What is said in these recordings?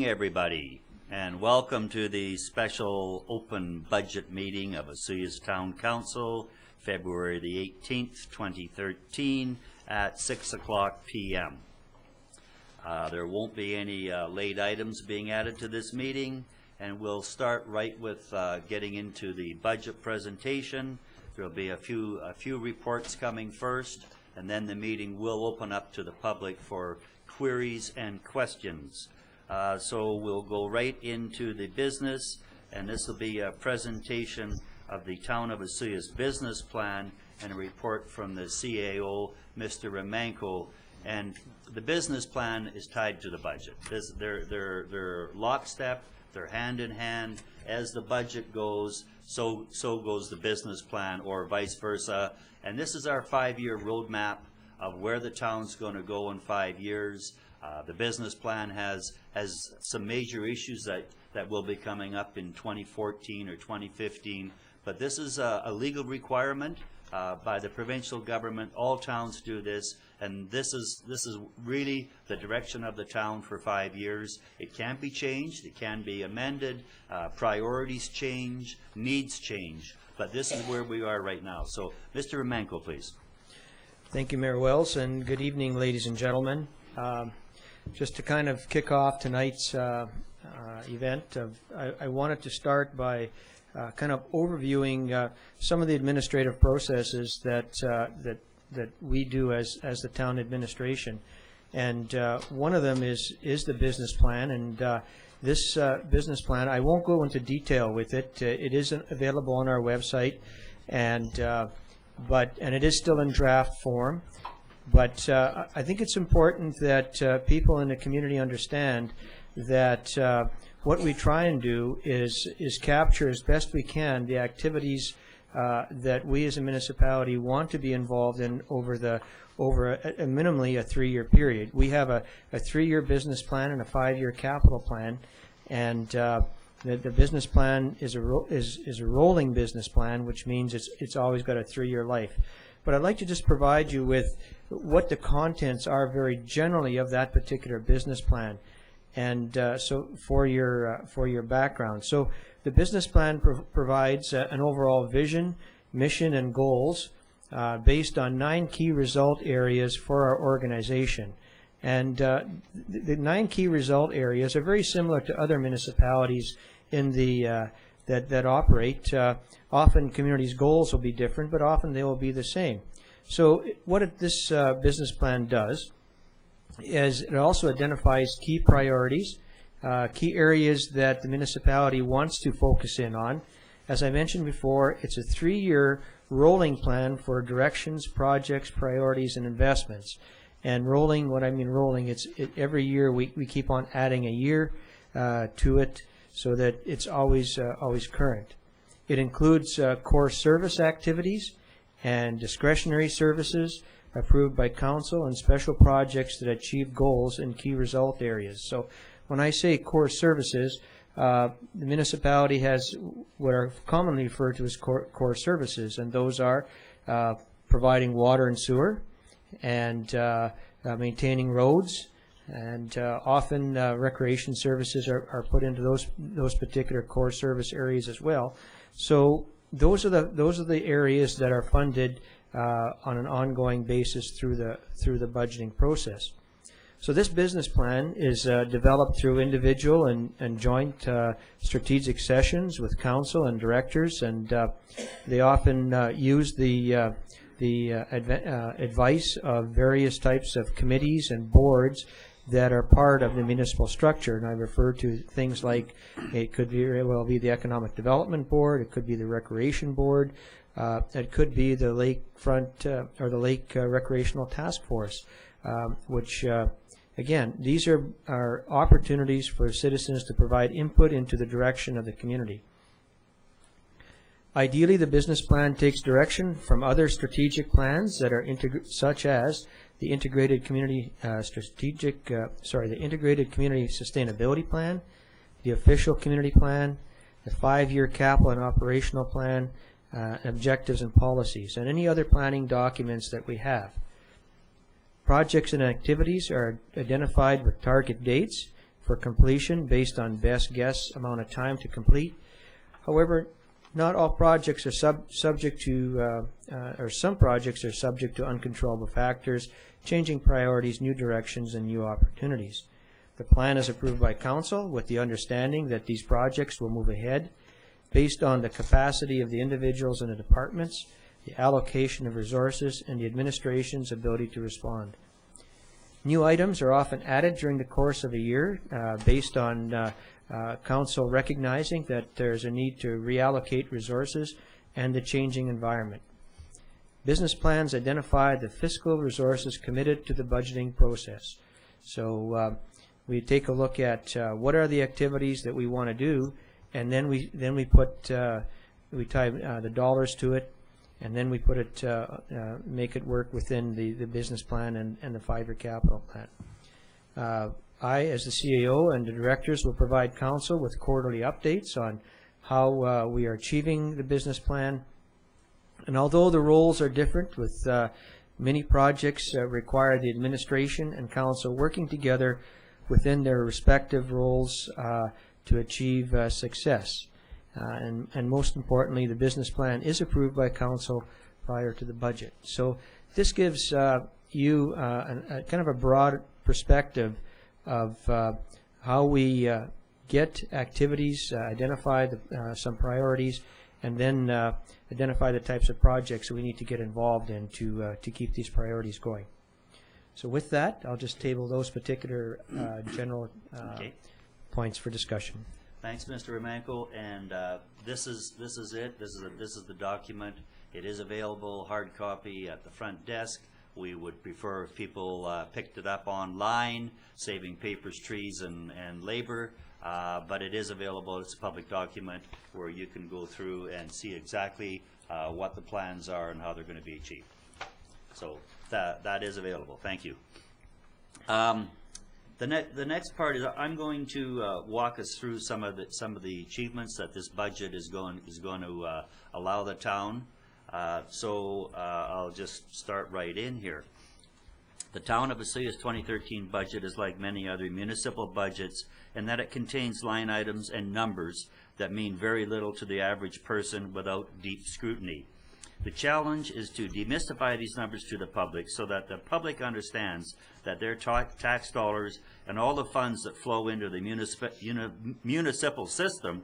Everybody, and welcome to the special open budget meeting of Osoyoos Town Council, February the 18th, 2013 at 6 o'clock p.m. There won't be any late items being added to this meeting, and we'll start right with getting into the budget presentation. There'll be a few reports coming first, and then the meeting will open up to the public for queries and questions. So we'll go right into the business, and this will be a presentation of the Town of Osoyoos business plan and a report from the CAO, Mr. Romanko. And the business plan is tied to the budget. They're lockstep, they're hand in hand. As the budget goes, so goes the business plan, or vice versa. And this is our 5-year roadmap of where the town's going to go in 5 years. The business plan has some major issues that will be coming up in 2014 or 2015, but this is a legal requirement by the provincial government. All towns do this, and this is really the direction of the town for 5 years. It can be changed, it can be amended, priorities change, needs change, but this is where we are right now. So, Mr. Romanko, please. Thank you, Mayor Wells, and good evening, ladies and gentlemen. Just to kind of kick off tonight's event, I wanted to start by kind of overviewing some of the administrative processes that we do as the town administration. And one of them is the business plan. And this business plan, I won't go into detail with it. It is available on our website, and it is still in draft form. But I think it's important that people in the community understand that what we try and do is capture as best we can the activities that we as a municipality want to be involved in over a minimally a 3-year period. We have a 3-year business plan and a 5-year capital plan, and the business plan is a rolling business plan, which means it's always got a 3-year life. But I'd like to just provide you with what the contents are very generally of that particular business plan, and so for your background. So the business plan provides an overall vision, mission, and goals based on 9 key result areas for our organization. And the 9 key result areas are very similar to other municipalities in the that operate. Often communities' goals will be different, but often they will be the same. So what this business plan does is it also identifies key priorities, key areas that the municipality wants to focus in on. As I mentioned before, it's a 3-year rolling plan for directions, projects, priorities, and investments. And rolling, what I mean rolling, every year we keep on adding a year to it so that it's always current. It includes core service activities and discretionary services approved by council and special projects that achieve goals in key result areas. So when I say core services, the municipality has what are commonly referred to as core services, and those are providing water and sewer, and maintaining roads, and often recreation services are put into those particular core service areas as well. So those are the areas that are funded on an ongoing basis through the budgeting process. So this business plan is developed through individual and joint strategic sessions with council and directors, and they often use the advice of various types of committees and boards that are part of the municipal structure. And I refer to things like, it could very well be the Economic Development Board, it could be the Recreation Board, it could be the Lakefront or the Lake Recreational Task Force, which again, these are opportunities for citizens to provide input into the direction of the community. Ideally, the business plan takes direction from other strategic plans that are such as the Integrated Community the Integrated Community Sustainability Plan, the Official Community Plan, the 5-year Capital and Operational Plan, objectives and policies, and any other planning documents that we have. Projects and activities are identified with target dates for completion based on best guess amount of time to complete. However, not all projects are subject to, or some projects are subject to uncontrollable factors, changing priorities, new directions, and new opportunities. The plan is approved by Council with the understanding that these projects will move ahead based on the capacity of the individuals and the departments, the allocation of resources, and the administration's ability to respond. New items are often added during the course of a year based on Council recognizing that there's a need to reallocate resources and the changing environment. Business plans identify the fiscal resources committed to the budgeting process. So we take a look at what are the activities that we want to do, and then we put we tie the dollars to it, and then we put it make it work within the business plan and the 5-year capital plan. I, as the CAO, and the directors will provide Council with quarterly updates on how we are achieving the business plan. And although the roles are different, with many projects require the administration and Council working together within their respective roles to achieve success. And most importantly, the business plan is approved by Council prior to the budget. So this gives you a kind of a broad perspective of how we get activities, identify some priorities, and then identify the types of projects we need to get involved in to keep these priorities going. So with that, I'll just table those particular general points for discussion. Thanks, Mr. Romanko. And this is it. This is the document. It is available hard copy at the front desk. We would prefer if people picked it up online, saving papers, trees, and labor. But it is available. It's a public document where you can go through and see exactly what the plans are and how they're going to be achieved. So that is available. Thank you. The next part is I'm going to walk us through some of the achievements that this budget is going to allow the town. So I'll just start right in here. The Town of Osoyoos 2013 budget is like many other municipal budgets in that it contains line items and numbers that mean very little to the average person without deep scrutiny. The challenge is to demystify these numbers to the public so that the public understands that their tax dollars and all the funds that flow into the municipal system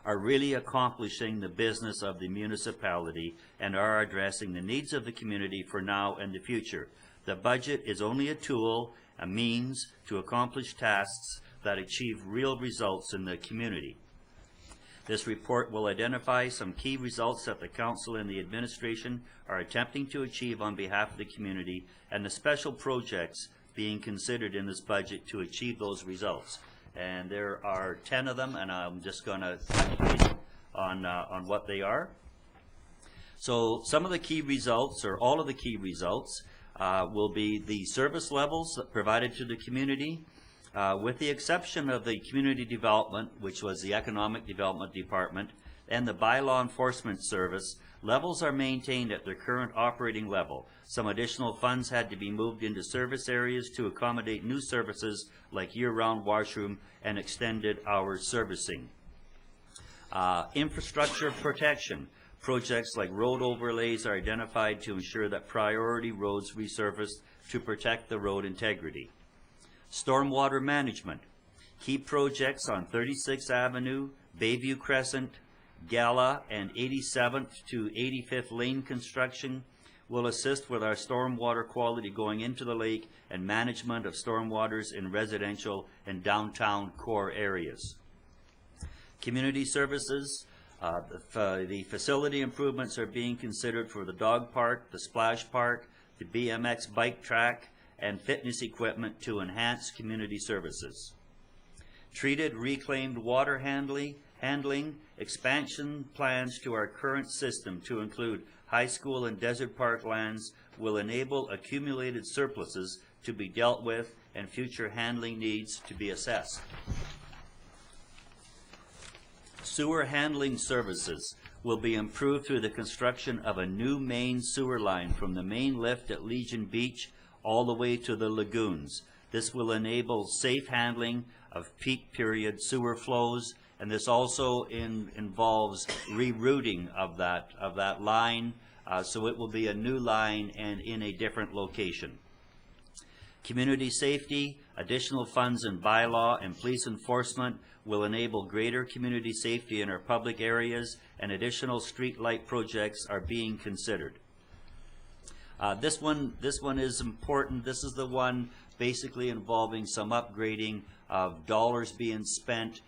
are really accomplishing the business of the municipality and are addressing the needs of the community for now and the future. The budget is only a tool, a means to accomplish tasks that achieve real results in the community. This report will identify some key results that the Council and the administration are attempting to achieve on behalf of the community and the special projects being considered in this budget to achieve those results. And there are 10 of them, and I'm just going to touch on what they are. So some of the key results, or all of the key results, will be the service levels provided to the community, with the exception of the community development, which was the economic development department, and the bylaw enforcement service. Levels are maintained at their current operating level. Some additional funds had to be moved into service areas to accommodate new services like year-round washroom and extended hours servicing. Infrastructure protection. Projects like road overlays are identified to ensure that priority roads resurfaced to protect the road integrity. Stormwater management. Key projects on 36th Avenue, Bayview Crescent, Gala, and 87th to 85th Lane construction will assist with our stormwater quality going into the lake and management of stormwaters in residential and downtown core areas. Community services. The facility improvements are being considered for the dog park, the splash park, the BMX bike track, and fitness equipment to enhance community services. Treated reclaimed water handling, expansion plans to our current system to include high school and desert park lands will enable accumulated surpluses to be dealt with and future handling needs to be assessed. Sewer handling services will be improved through the construction of a new main sewer line from the main lift at Legion Beach all the way to the lagoons. This will enable safe handling of peak period sewer flows, and this also involves rerouting of that line, so it will be a new line and in a different location. Community safety, additional funds in bylaw and police enforcement will enable greater community safety in our public areas, and additional street light projects are being considered. This one is important. This is the one basically involving some upgrading of dollars being spent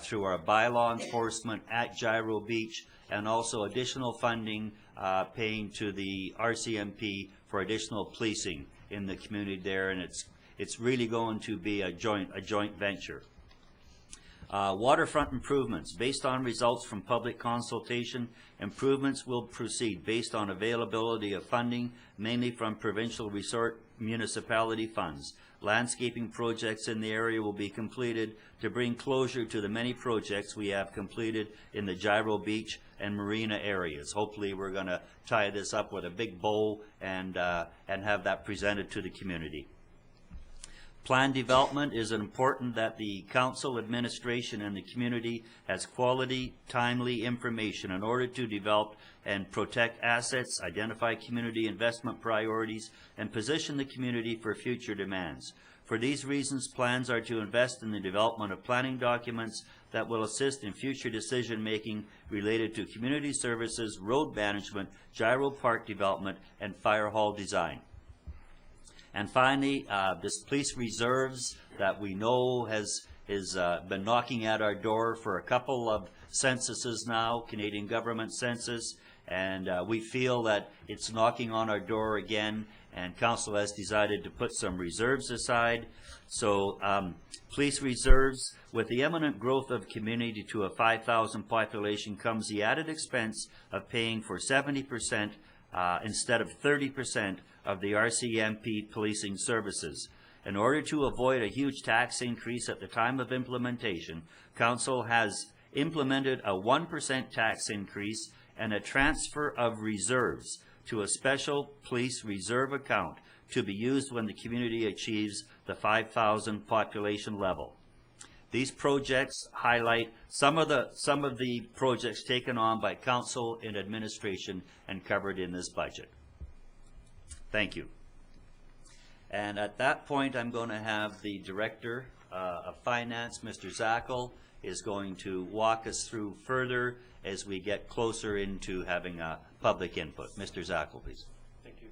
through our bylaw enforcement at Gyro Beach, and also additional funding paying to the RCMP for additional policing in the community there, and it's really going to be a joint venture. Waterfront improvements. Based on results from public consultation, improvements will proceed based on availability of funding, mainly from provincial resort municipality funds. Landscaping projects in the area will be completed to bring closure to the many projects we have completed in the Gyro Beach and Marina areas. Hopefully we're going to tie this up with a big bow and have that presented to the community. Plan development is important that the council, administration, and the community has quality, timely information in order to develop and protect assets, identify community investment priorities, and position the community for future demands. For these reasons, plans are to invest in the development of planning documents that will assist in future decision-making related to community services, road management, gyro park development, and fire hall design. And finally, this police reserves that we know has been knocking at our door for a couple of censuses now, Canadian government census, and we feel that it's knocking on our door again, and council has decided to put some reserves aside. So police reserves, with the imminent growth of community to a 5,000 population comes the added expense of paying for 70% instead of 30% of the RCMP policing services. In order to avoid a huge tax increase at the time of implementation, council has implemented a 1% tax increase and a transfer of reserves to a special police reserve account to be used when the community achieves the 5,000 population level. These projects highlight some of the projects taken on by council and administration and covered in this budget. Thank you. And at that point, I'm going to have the Director of Finance, Mr. Zackel, is going to walk us through further as we get closer into having a public input. Mr. Zackel, please. Thank you.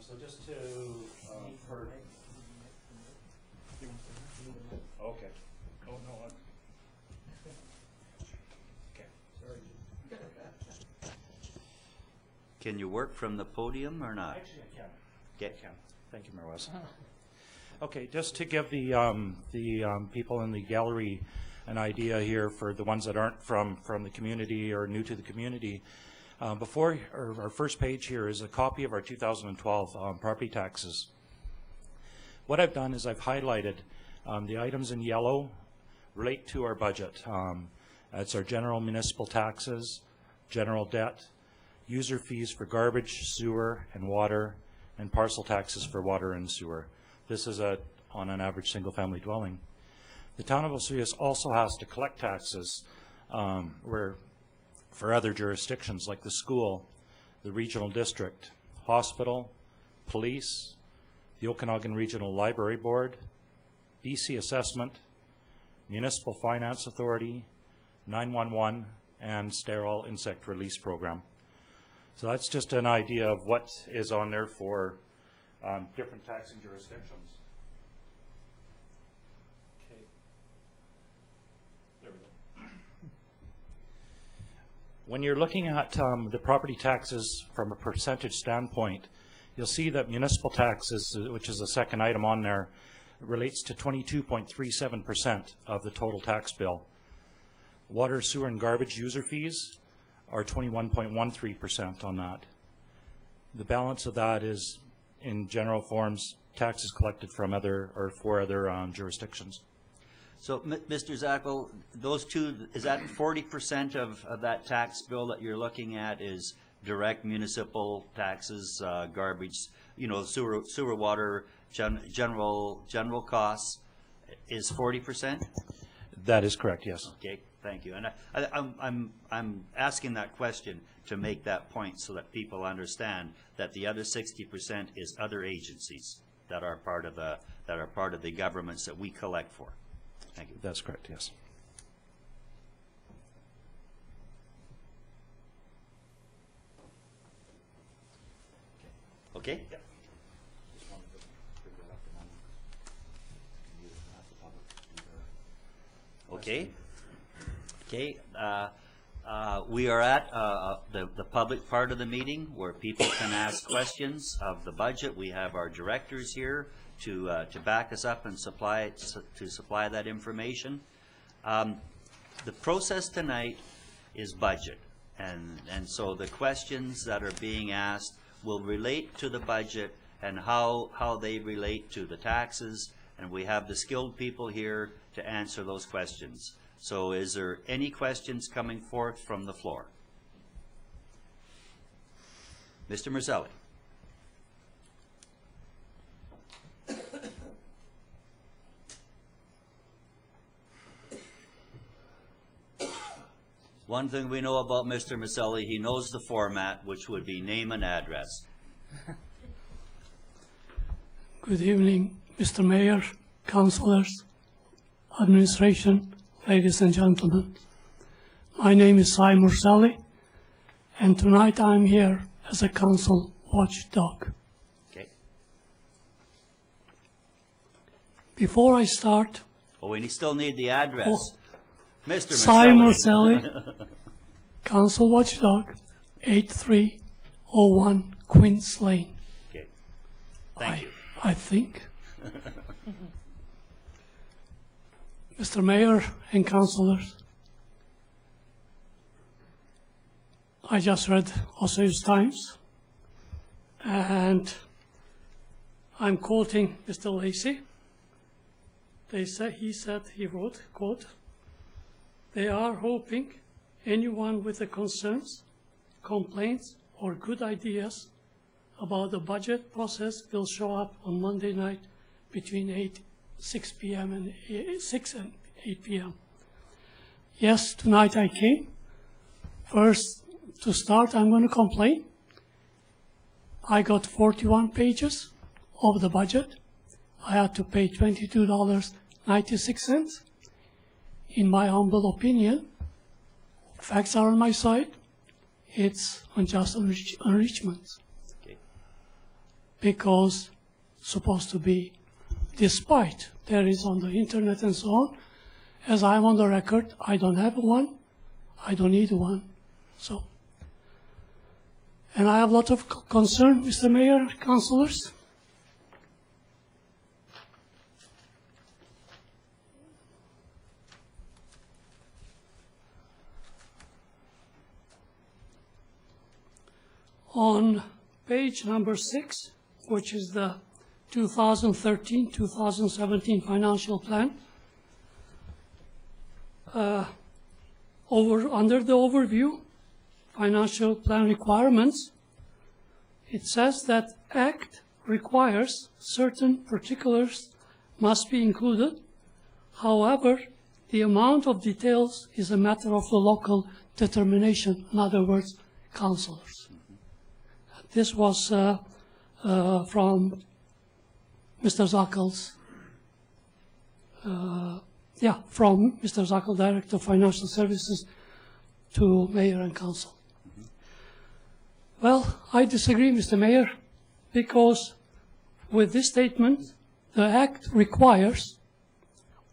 So just to okay. Oh no. Okay. Sorry. Can you work from the podium or not? Actually, I can. Okay. I can. Thank you, Mayor West. Okay, just to give the people in the gallery an idea here, for the ones that aren't from the community or new to the community. Before our first page here is a copy of our 2012 property taxes. What I've done is I've highlighted the items in yellow relate to our budget. That's our general municipal taxes, general debt, user fees for garbage, sewer, and water, and parcel taxes for water and sewer. This is on an average single-family dwelling. The town of Osoyoos also has to collect taxes for other jurisdictions like the school, the regional district, hospital, police, the Okanagan Regional Library Board, BC Assessment, Municipal Finance Authority, 911, and Sterile Insect Release Program. So that's just an idea of what is on there for different taxing jurisdictions. Okay. There we go. When you're looking at the property taxes from a percentage standpoint, you'll see that municipal taxes, which is the second item on there, relates to 22.37% of the total tax bill. Water, sewer, and garbage user fees are 21.13% on that. The balance of that is, in general forms, taxes collected from for other jurisdictions. So, Mr. Zackel, those two, is that 40% of that tax bill that you're looking at is direct municipal taxes, garbage, you know, sewer, water, general costs is 40%? That is correct, yes. Okay, thank you. And I'm asking that question to make that point so that people understand that the other 60% is other agencies that are part of the governments that we collect for. Thank you. That's correct, yes. Okay? Okay. Okay. We are at the public part of the meeting where people can ask questions of the budget. We have our directors here to back us up and supply that information. The process tonight is budget, and so the questions that are being asked will relate to the budget and how they relate to the taxes, and we have the skilled people here to answer those questions. So is there any questions coming forth from the floor? Mr. Marzelli. One thing we know about Mr. Marzelli, he knows the format, which would be name and address. Good evening, Mr. Mayor, councillors, administration, ladies and gentlemen. My name is Cy Marzelli, and tonight I'm here as a council watchdog. Okay. Before I start, Oh, we still need the address. Oh. Mr. Cy Marzelli. Marzelli, council watchdog, 8301 Queens Lane. Okay. Thank you. I think. Mr. Mayor and councillors, I just read Osoyoos Times, and I'm quoting Mr. Lacey. He wrote, quote, "They are hoping anyone with the concerns, complaints, or good ideas about the budget process will show up on Monday night between 6 p.m. and 6 and 8 p.m. Yes, tonight I came. First, to start, I'm going to complain. I got 41 pages of the budget. I had to pay $22.96. In my humble opinion, facts are on my side. It's unjust enrichment. Okay. Because supposed to be, despite there is on the internet and so on, as I'm on the record, I don't have one, I don't need one. So, and I have a lot of concern, Mr. Mayor, councillors. On page number 6, which is the 2013-2017 financial plan, under the overview, financial plan requirements, it says that Act requires certain particulars must be included. However, the amount of details is a matter of the local determination, in other words, councillors. This was from Mr. Zackel's, from Mr. Zackel, Director of Financial Services, to Mayor and Council. Well, I disagree, Mr. Mayor, because with this statement, the Act requires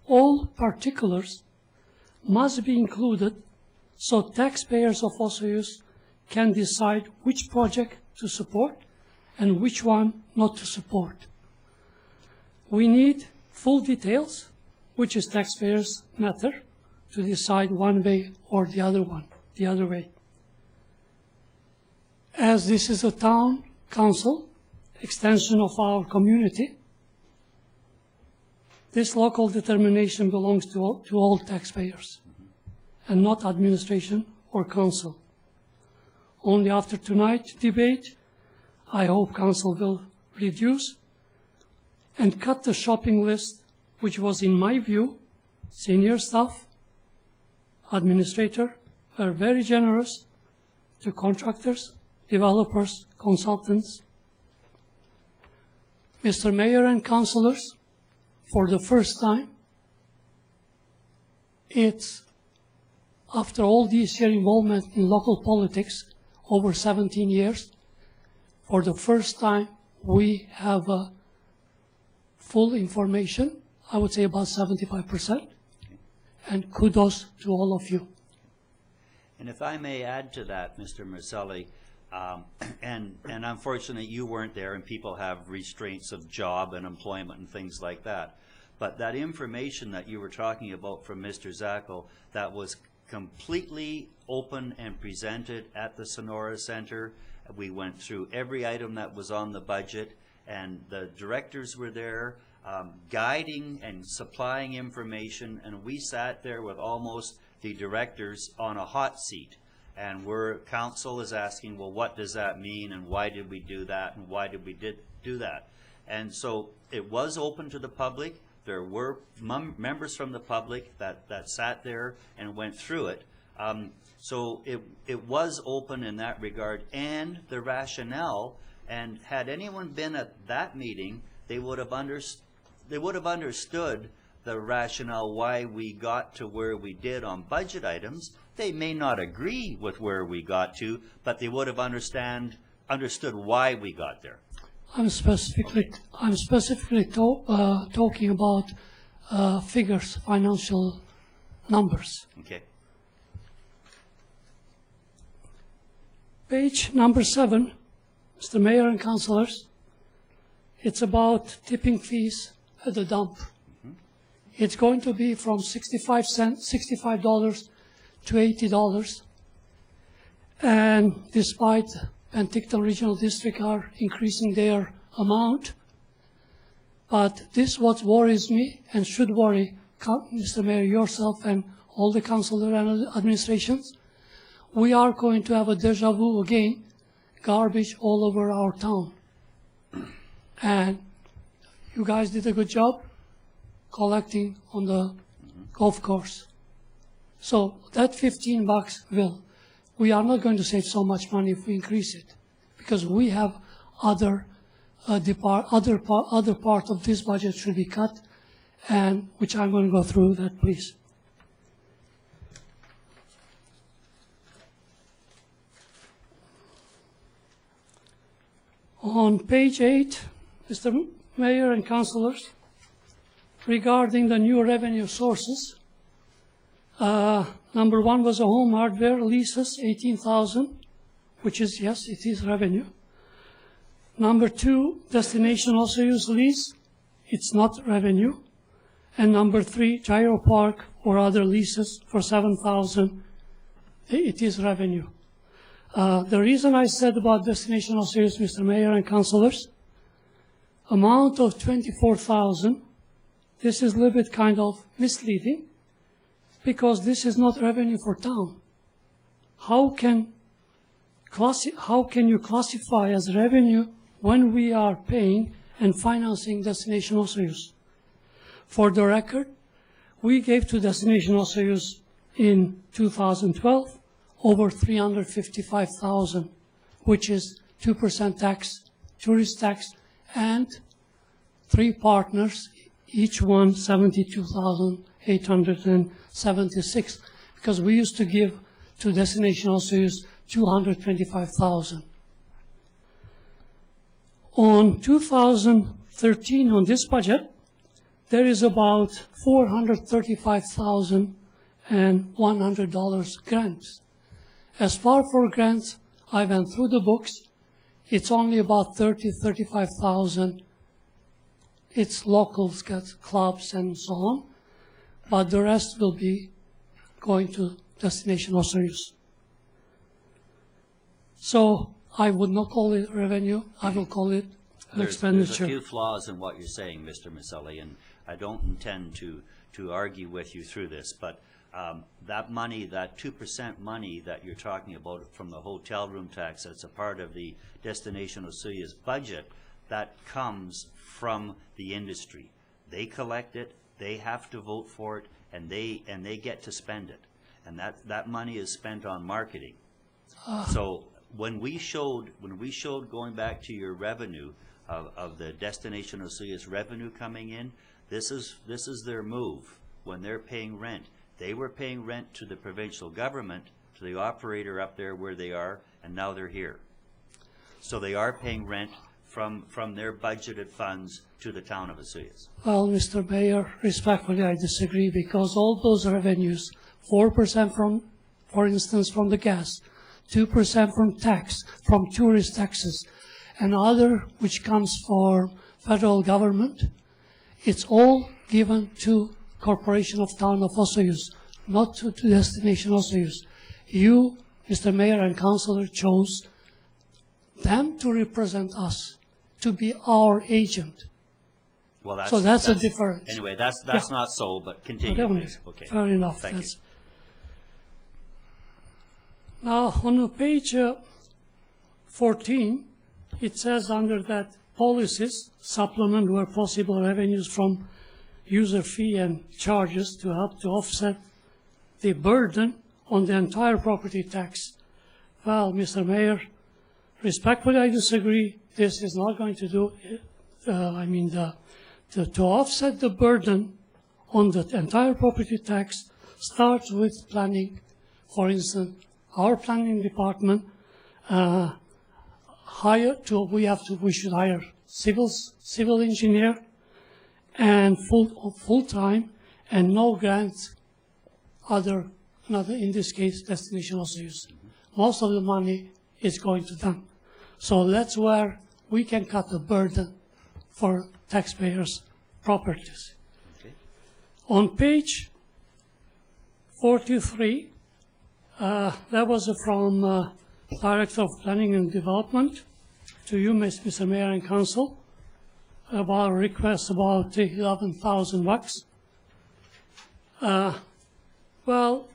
all particulars must be included so taxpayers of Osoyoos can decide which project to support and which one not to support. We need full details, which is taxpayers' matter, to decide one way or the other way. As this is a town council, extension of our community, This local determination belongs to all taxpayers and not administration or council. Only after tonight's debate, I hope council will reduce and cut the shopping list, which was, in my view, senior staff, administrator, were very generous to contractors, developers, consultants. Mr. Mayor and councilors, for the first time, it's after all this year involvement in local politics, over 17 years, for the first time we have full information, I would say about 75%, and kudos to all of you. And if I may add to that, Mr. Marcelli, and unfortunately you weren't there, and people have restraints of job and employment and things like that, but that information that you were talking about from Mr. Zackel, that was completely open and presented at the Sonora Center. We went through every item that was on the budget, and the directors were there guiding and supplying information, and we sat there with almost the directors on a hot seat, and council is asking, well, what does that mean, and why did we do that, and why did we do that? And so it was open to the public. There were members from the public that sat there and went through it. So it was open in that regard, and the rationale, and had anyone been at that meeting, they would have understood the rationale why we got to where we did on budget items. They may not agree with where we got to, but they would have understood why we got there. I'm specifically talking about figures, financial numbers. Okay. Page number 7, Mr. Mayor and councilors, it's about tipping fees at the dump. It's going to be from $65 to $80. And despite Penticton Regional District are increasing their amount, but this what worries me and should worry Mr. Mayor, yourself and all the councilor and administrations. We are going to have a deja vu again, garbage all over our town. And you guys did a good job collecting on the golf course. So that $15 we are not going to save so much money if we increase it, because we have other part of this budget should be cut, and which I'm going to go through that, please. On page 8, Mr. Mayor and councilors, regarding the new revenue sources, number 1 was a home hardware leases, $18,000, which is, yes, it is revenue. Number 2, destination Osoyoos lease, it's not revenue. And number 3, gyro park or other leases for $7,000, it is revenue. The reason I said about destination Osoyoos, Mr. Mayor and councilors, amount of $24,000, this is a little bit kind of misleading, because this is not revenue for town. How can you classify as revenue when we are paying and financing destination Osoyoos? For the record, we gave to destination Osoyoos in 2012 over $355,000, which is 2% tax, tourist tax, and 3 partners, each one $72,876, because we used to give to destination Osoyoos $225,000. On 2013, on this budget, there is about $435,100 grants. As far for grants, I went through the books. It's only about $35,000. It's locals, got clubs and so on, but the rest will be going to destination Osoyoos. So I would not call it revenue. I will call it expenditure. There's a few flaws in what you're saying, Mr. Maselli, and I don't intend to argue with you through this, but that money, that 2% money that you're talking about from the hotel room tax, that's a part of the Destination Osoyoos budget, that comes from the industry. They collect it, they have to vote for it, and they get to spend it. And that money is spent on marketing. So when we showed going back to your revenue of the Destination Osoyoos revenue coming in, this is their move. When they're paying rent, they were paying rent to the provincial government, to the operator up there where they are, and now they're here. So they are paying rent from their budgeted funds to the town of Osoyoos. Well, Mr. Mayor, respectfully, I disagree, because all those revenues, 4% from, for instance, from the gas, 2% from tax, from tourist taxes, and other which comes for federal government, it's all given to Corporation of Town of Osoyoos, not to Destination Osoyoos. You, Mr. Mayor and Councillor, chose them to represent us, to be our agent. Well, that's a difference. Anyway, that's Yeah. not so, but continue, Definitely. please. Okay. Fair enough. Thank you. Now, on page 14, it says under that policies, supplement where possible revenues from user fee and charges to help to offset the burden on the entire property tax. Well, Mr. Mayor, respectfully, I disagree. This is not going to do, to offset the burden on the entire property tax starts with planning. For instance, our planning department we should hire civil engineer and full time, and no grants other in this case Destination Osoyoos. Most of the money is going to them. So that's where we can cut the burden for taxpayers' properties. Okay. On page 43, that was from Director of Planning and Development to you, Mr. Mayor and Council, about a request about $11,000. Well,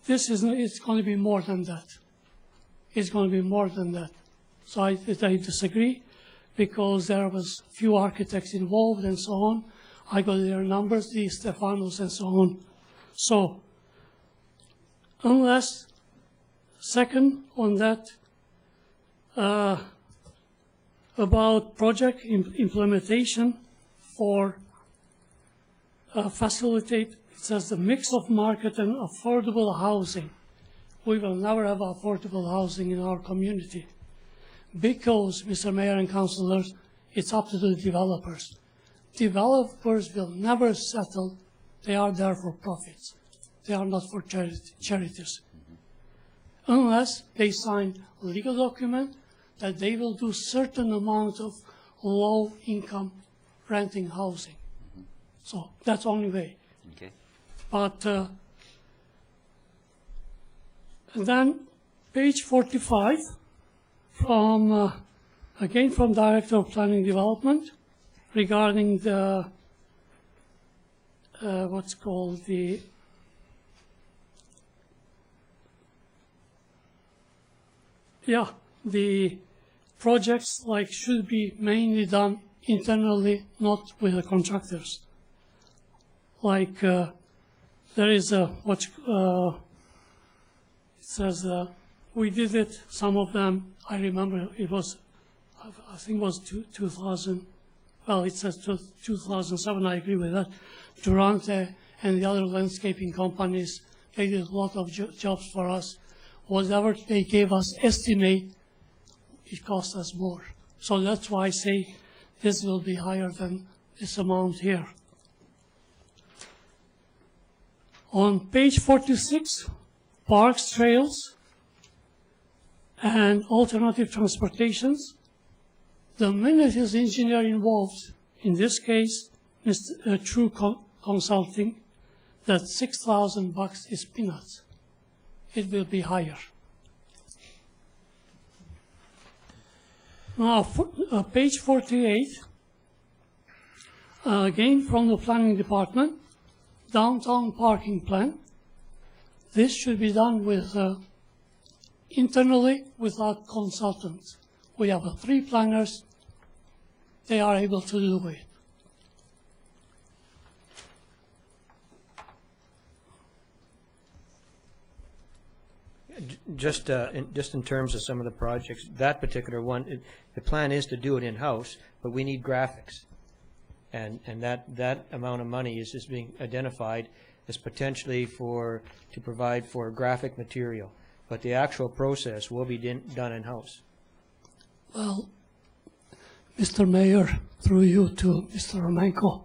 it's going to be more than that. It's going to be more than that. So I disagree, because there was few architects involved and so on. I got their numbers, the Stefanos and so on. So, unless, second on that, about project implementation for facilitate, it says the mix of market and affordable housing. We will never have affordable housing in our community, because, Mr. Mayor and Councillors, it's up to the developers. Developers will never settle. They are there for profits. They are not for charities. Unless they sign a legal document that they will do certain amount of low-income renting housing. So that's the only way. Okay. But then page 45, from again from Director of Planning Development, regarding the what's called the projects like should be mainly done internally, not with the contractors. Like there is a it says we did it. Some of them I remember it was I think it was 2000. Well, it says 2007. I agree with that. Durante and the other landscaping companies, they did a lot of jobs for us. Whatever they gave us estimate, it cost us more. So that's why I say this will be higher than this amount here. On page 46, parks, trails, and alternative transportations, the minute is engineer involved, in this case, True Consulting, that $6,000 is peanuts. It will be higher. Now, page 48, Again, from the planning department, downtown parking plan. This should be done with internally without consultants. We have 3 planners. They are able to do it. Just in terms of some of the projects, that particular one, the plan is to do it in-house, but we need graphics. And that amount of money is just being identified as potentially to provide for graphic material. But the actual process will be done in-house. Well, Mr. Mayor, through you to Mr. Romanko,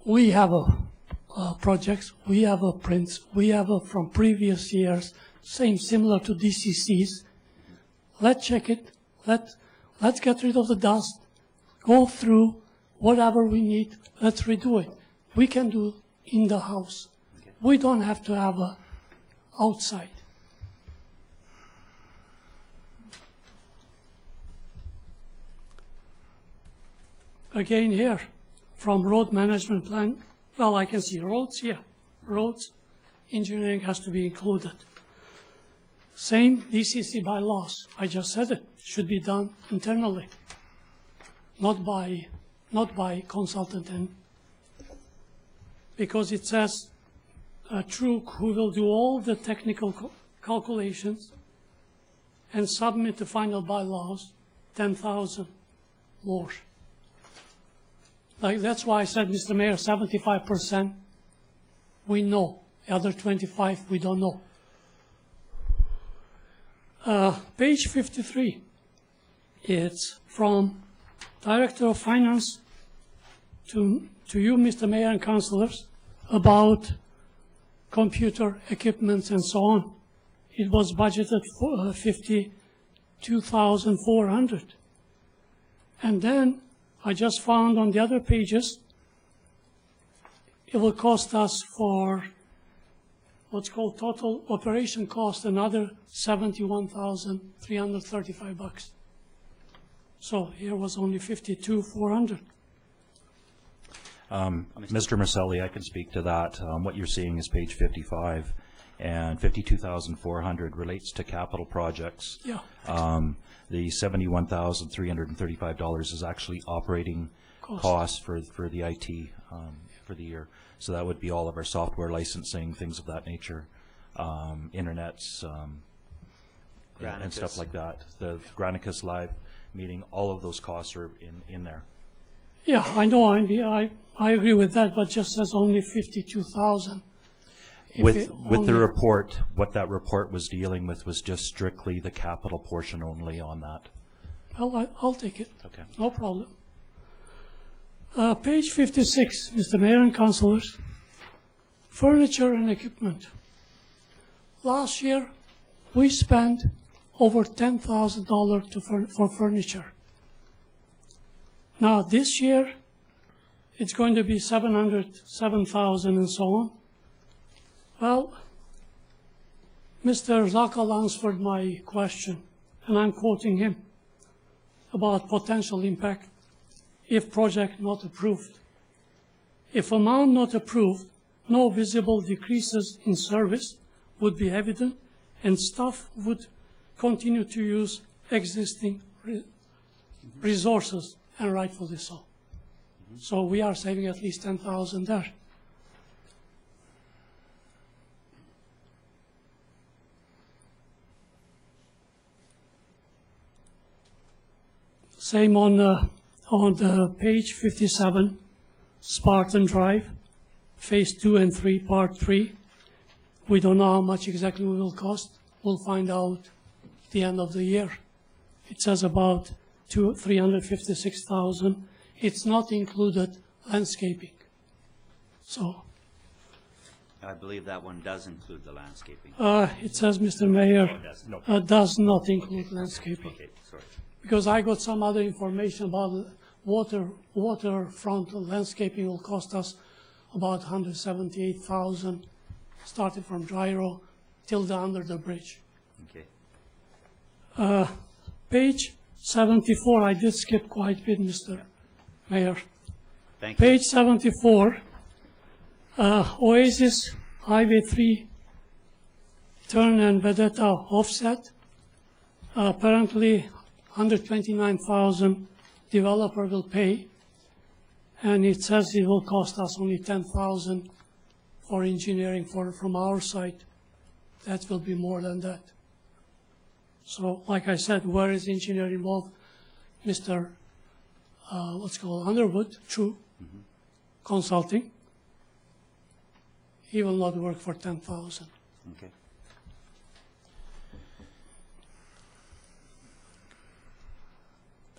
we have projects, we have prints, we have from previous years, similar to DCC's. Let's check it. Let's get rid of the dust. Go through whatever we need. Let's redo it. We can do in the house. We don't have to have outside. Again here, from road management plan, well, I can see roads here. Roads, engineering has to be included. Same DCC bylaws. I just said it. Should be done internally, not by consultant. And because it says Truk, who will do all the technical calculations and submit the final bylaws, 10,000 more. Like, that's why I said, Mr. Mayor, 75% we know. The other 25 we don't know. Page 53. It's from Director of Finance to you, Mr. Mayor and councillors, about computer equipment and so on. It was budgeted for 52,400. And then I just found on the other pages, it will cost us for what's called total operation cost, another $71,335. So here was only 52,400. Mr. Marcelli, I can speak to that. What you're seeing is page 55, and 52,400 relates to capital projects. Yeah. The $71,335 is actually operating costs for the IT for the year. So that would be all of our software licensing, things of that nature, internets, and stuff like that. The Granicus Live meeting, all of those costs are in there. Yeah, I know. I agree with that, but just says only 52,000. With the report, what that report was dealing with was just strictly the capital portion only on that. Well, I'll take it. Okay. No problem. Page 56, Mr. Mayor and councillors. Furniture and equipment. Last year, we spent over $10,000 for furniture. Now, this year, it's going to be 7,000 and so on. Well, Mr. Zakal answered my question, and I'm quoting him, about potential impact if project not approved. If amount not approved, no visible decreases in service would be evident, and staff would continue to use existing resources, and rightfully so. So we are saving at least 10,000 there. Same on the page 57, Spartan Drive, phase 2 and 3, part 3. We don't know how much exactly it will cost. We'll find out at the end of the year. It says about 356,000. It's not included landscaping. So I believe that one does include the landscaping. it says, Mr. Mayor, No. does not include landscaping. Okay, sorry. Because I got some other information about waterfront landscaping will cost us about 178,000, starting from Gyro till under the bridge. Okay. Page 74, I did skip quite a bit, Mr. Mayor. thank you. Page 74, Oasis Highway 3 turn and Vedetta offset. Apparently 129,000 developer will pay, and it says it will cost us only 10,000 for engineering from our side. That will be more than that. So, like I said, where is engineer involved? Mr. What's called Underwood, true, consulting. He will not work for 10,000. Okay.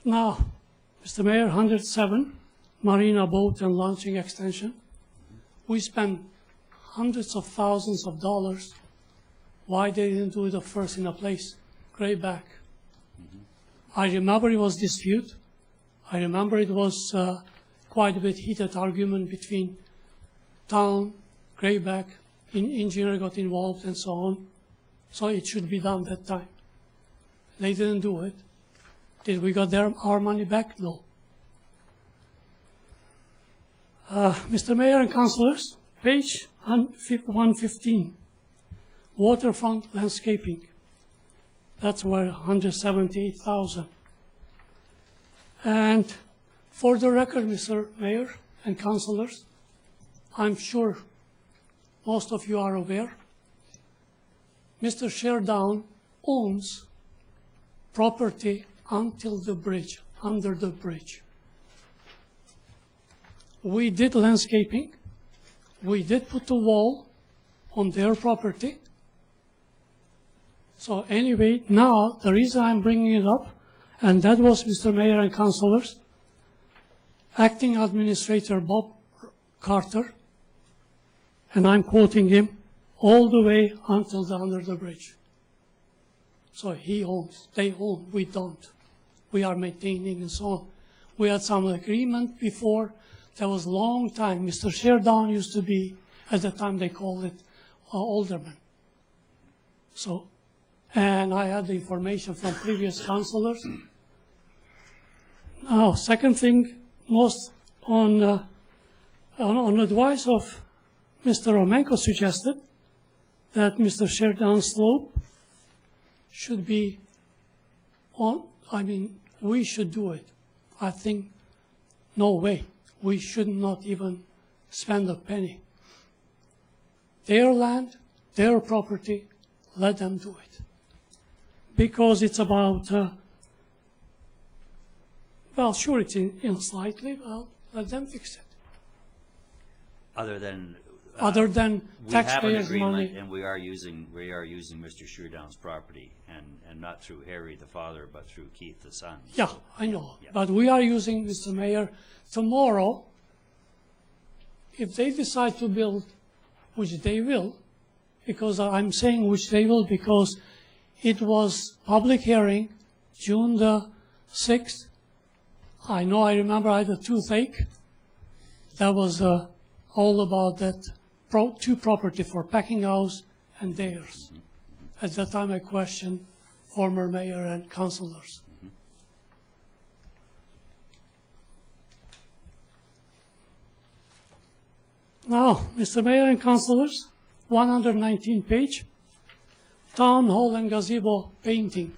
Now, Mr. Mayor, 107, Marina Boat and Launching Extension. We spent hundreds of thousands of dollars. Why they didn't do it first in a place? Grayback. I remember it was dispute. I remember it was quite a bit heated argument between town, Grayback, engineer got involved and so on. So it should be done that time. They didn't do it. Did we got our money back? No. Mr. Mayor and Councilors, page 115, waterfront landscaping. That's where 178,000. And for the record, Mr. Mayor and Councilors, I'm sure most of you are aware, Mr. Sherdown owns property until the bridge, under the bridge. We did landscaping. We did put a wall on their property. So anyway, now the reason I'm bringing it up, and that was Mr. Mayor and Councilors, Acting Administrator Bob Carter, and I'm quoting him, all the way until the under the bridge. So he owns, they own, we don't. We are maintaining and so on. We had some agreement before. That was a long time. Mr. Sherdown used to be, at the time they called it, alderman. So, and I had the information from previous councillors. Now, second thing, most on advice of Mr. Romenko suggested that Mr. Sherdown's slope should be on, we should do it. I think, no way. We should not even spend a penny. Their land, their property, let them do it. Because it's about, well, sure, it's in slightly, well, let them fix it. Other than Taxpayers' we have an agreement, money. and we are using Mr. Sherdown's property, and not through Harry the father, but through Keith the son. Yeah, I know. Yeah. But we are using, Mr. Mayor, tomorrow, if they decide to build, which they will, because I'm saying which they will because it was public hearing, June the 6th. I know, I remember I had a toothache. That was all about that two property for packing house and theirs. At that time I questioned former mayor and councillors. Now, Mr. Mayor and councillors, 119 page, Town Hall and Gazebo painting.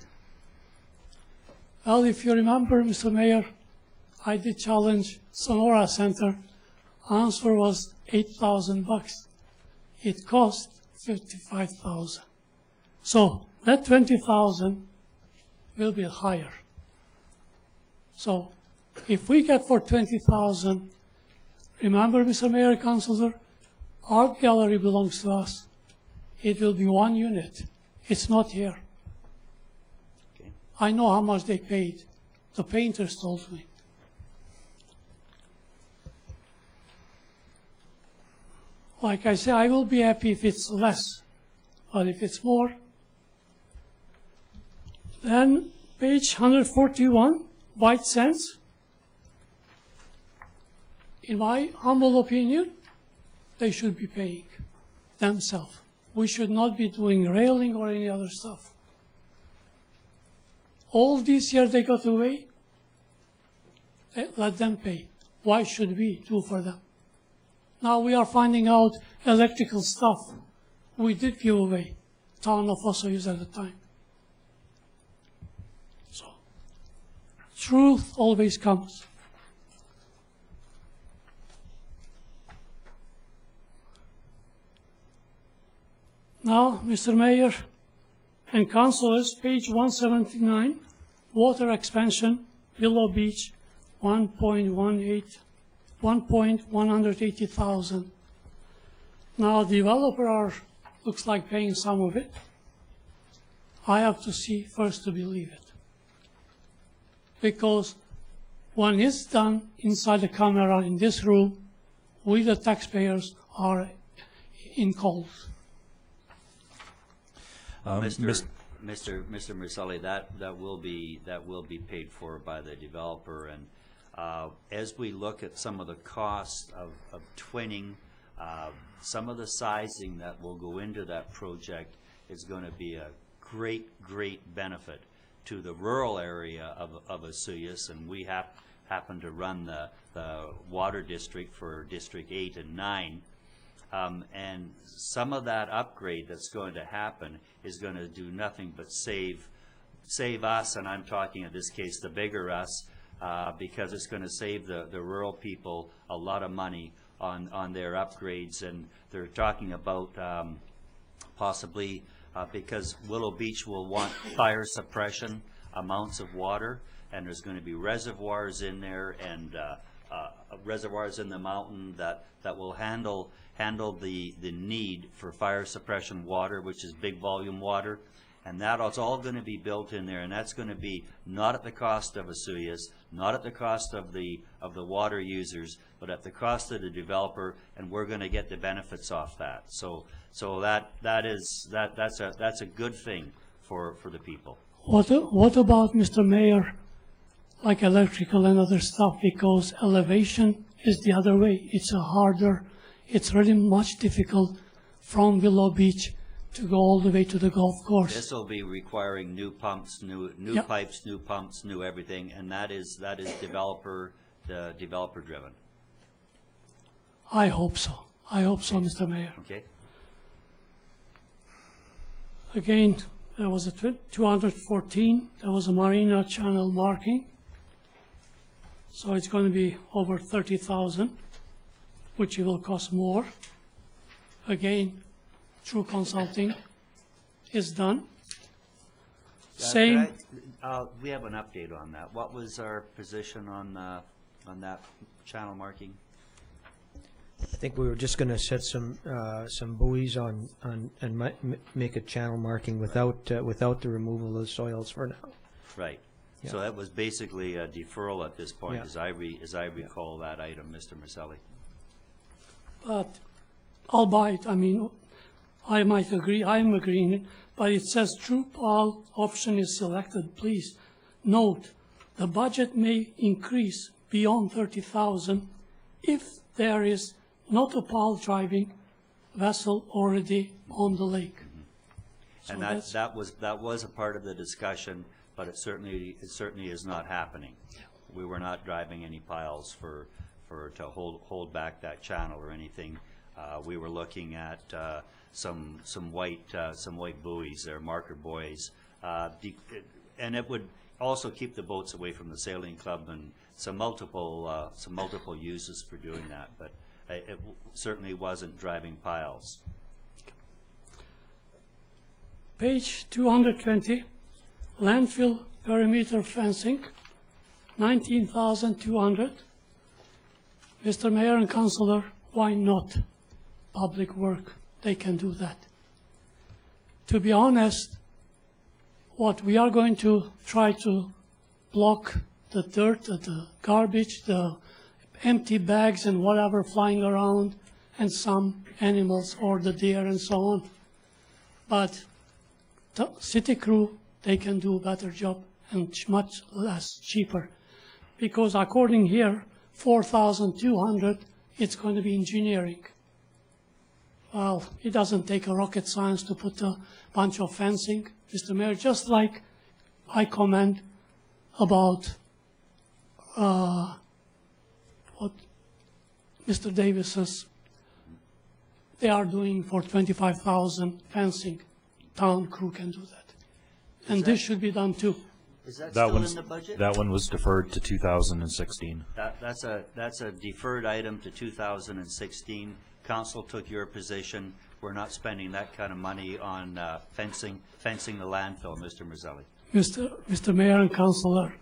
Well, if you remember, Mr. Mayor, I did challenge Sonora Center. Answer was $8,000. It cost $55,000. So that $20,000 will be higher. So if we get for $20,000, remember, Mr. Mayor, Councilor, art gallery belongs to us. It will be one unit. It's not here. Okay. I know how much they paid. The painters told me. Like I say, I will be happy if it's less, but if it's more, then page 141, White Sands. In my humble opinion, they should be paying themselves. We should not be doing railing or any other stuff. All this year they got away, let them pay. why should we do for them? Now we are finding out electrical stuff we did give away, town of Osoyoos at the time. So, truth always comes. Now, Mr. Mayor and Councilors, page 179, water expansion, Willow Beach, 1,180,000. Now, developer looks like paying some of it. I have to see first to believe it. Because when it's done inside the camera in this room, we the taxpayers are in cold. Mr. Marcelli, that will be paid for by the developer, and as we look at some of the costs of twinning, some of the sizing that will go into that project is going to be a great benefit to the rural area of Osoyoos, and we happen to run the water district for District 8 and 9. And some of that upgrade that's going to happen is going to do nothing but save us, and I'm talking in this case the bigger us, because it's going to save the rural people a lot of money on their upgrades. And they're talking about possibly because Willow Beach will want fire suppression amounts of water, and there's going to be reservoirs in there, and reservoirs in the mountain that will handle the need for fire suppression water, which is big volume water, and that's all going to be built in there, and that's going to be not at the cost of Osoyoos, not at the cost of the water users, but at the cost of the developer, and we're going to get the benefits off that. So that's a good thing for the people. What about, Mr. Mayor, like electrical and other stuff, because elevation is the other way. It's it's really much difficult from Willow Beach to go all the way to the golf course. This will be requiring new pumps, new Yep. pipes, new pumps, new everything, and that is developer driven. I hope so. I hope so, Mr. Mayor. Okay. Again, there was a 214. There was a Marina Channel marking. So it's going to be over 30,000, which will cost more. Again, through consulting is done. Same. We have an update on that. What was our position on that channel marking? I think we were just going to set some buoys on and make a channel marking without the removal of the soils for now. Right. Yeah. So that was basically a deferral at this point, Yeah. as I recall that item, Mr. Marcelli. But albeit, I mean, I might agree, I'm agreeing, but it says true PAL option is selected. Please note, the budget may increase beyond 30,000 if there is not a PAL driving vessel already on the lake. So And that was a part of the discussion, but it certainly is not happening. We were not driving any piles to hold back that channel or anything. We were looking at some white buoys, or marker buoys, and it would also keep the boats away from the sailing club, and some multiple uses for doing that. But it certainly wasn't driving piles. Page 220, landfill perimeter fencing, 19,200. Mr. Mayor and Councillor, why not public work? They can do that. To be honest, what we are going to try to block the dirt, the garbage, the empty bags and whatever flying around, and some animals or the deer and so on. But the city crew, they can do a better job and much less cheaper. Because according here, 4,200, it's going to be engineering. Well, it doesn't take a rocket science to put a bunch of fencing, Mr. Mayor, just like I comment about what Mr. Davis says they are doing for 25,000 fencing. Town crew can do that. And this should be done too. Is that That still one's, in the budget? that one was deferred to 2016. That's a deferred item to 2016. Council took your position. We're not spending that kind of money on fencing the landfill, Mr. Mazzelli. Mr. Mayor and Councilor,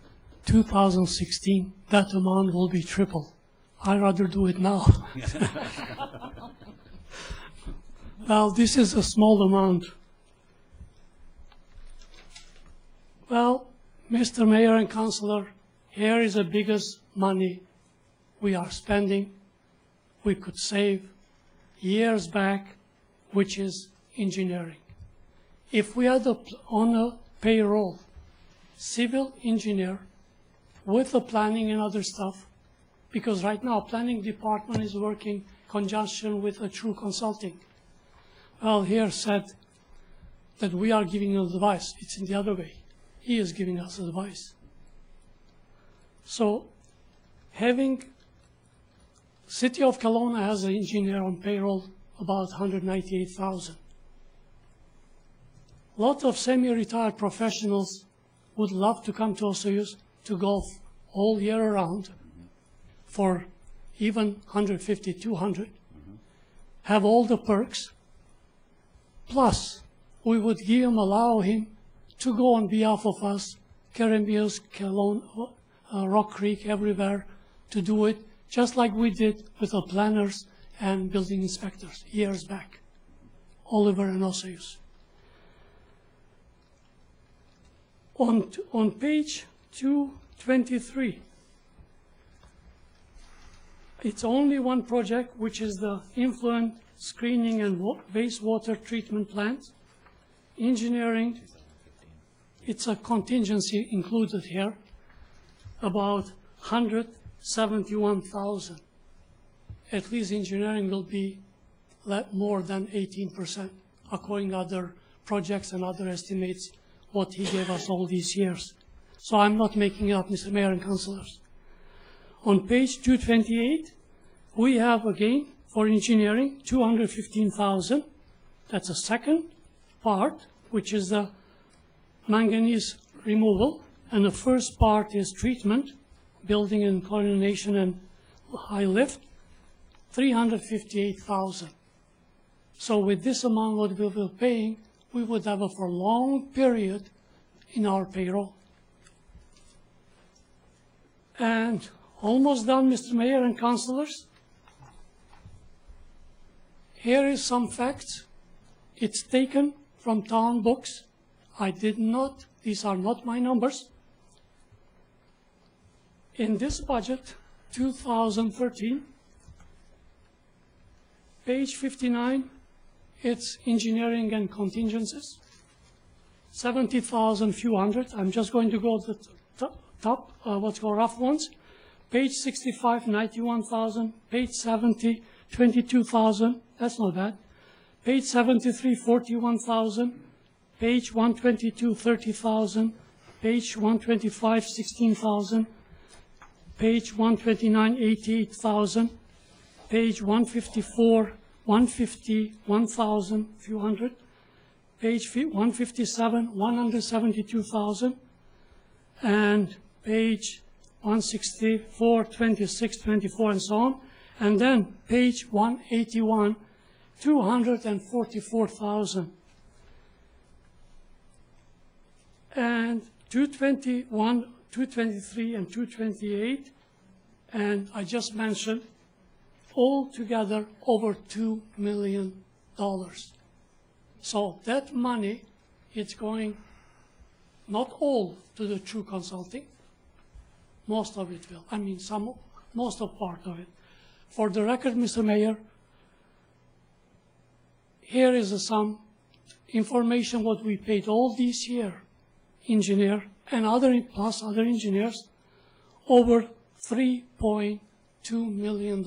2016, that amount will be triple. I'd rather do it now. Well, this is a small amount. Well, Mr. Mayor and Councilor, here is the biggest money we are spending, we could save years back, which is engineering. If we had on a payroll civil engineer with the planning and other stuff, because right now planning department is working conjunction with a true consulting. Well, here said that we are giving advice. It's in the other way. He is giving us advice. So having City of Kelowna has an engineer on payroll about 198,000. A lot of semi-retired professionals would love to come to Osoyoos to golf all year around for even 150, 200, have all the perks. Plus, we would allow him to go on behalf of us, Keremios, Kelowna, Rock Creek, everywhere, to do it, just like we did with the planners and building inspectors years back, Oliver and Osoyoos. On page 223, it's only one project, which is the influent screening and wastewater treatment plant. Engineering, it's a contingency included here, about 171,000. At least engineering will be more than 18%, according to other projects and other estimates, what he gave us all these years. So I'm not making it up, Mr. Mayor and Councillors. On page 228, we have again for engineering 215,000. That's a second part, which is the manganese removal, and the first part is treatment, building and coordination and high lift, 358,000. So with this amount what we will be paying, we would have a for long period in our payroll. And almost done, Mr. Mayor and Councillors. Here is some facts. It's taken from town books. I did not, these are not my numbers. In this budget, 2013, page 59, it's engineering and contingencies. 70,000, few hundred. I'm just going to go to the top, what's called rough ones. Page 65, 91,000. Page 70, 22,000. That's not bad. Page 73, 41,000. Page 122, 30,000. Page 125, 16,000. Page 129, 88,000. Page 154, 150, 1,000, few hundred. Page 157, 172,000. And page 164, 26, 24, and so on. And then page 181, 244,000. And 221, 223, and 228, and I just mentioned, all together over $2 million. So that money, it's going not all to the true consulting, most of it will. I mean, most of part of it. For the record, Mr. Mayor, here is some information what we paid all this year, engineer and plus other engineers, over $3.2 million.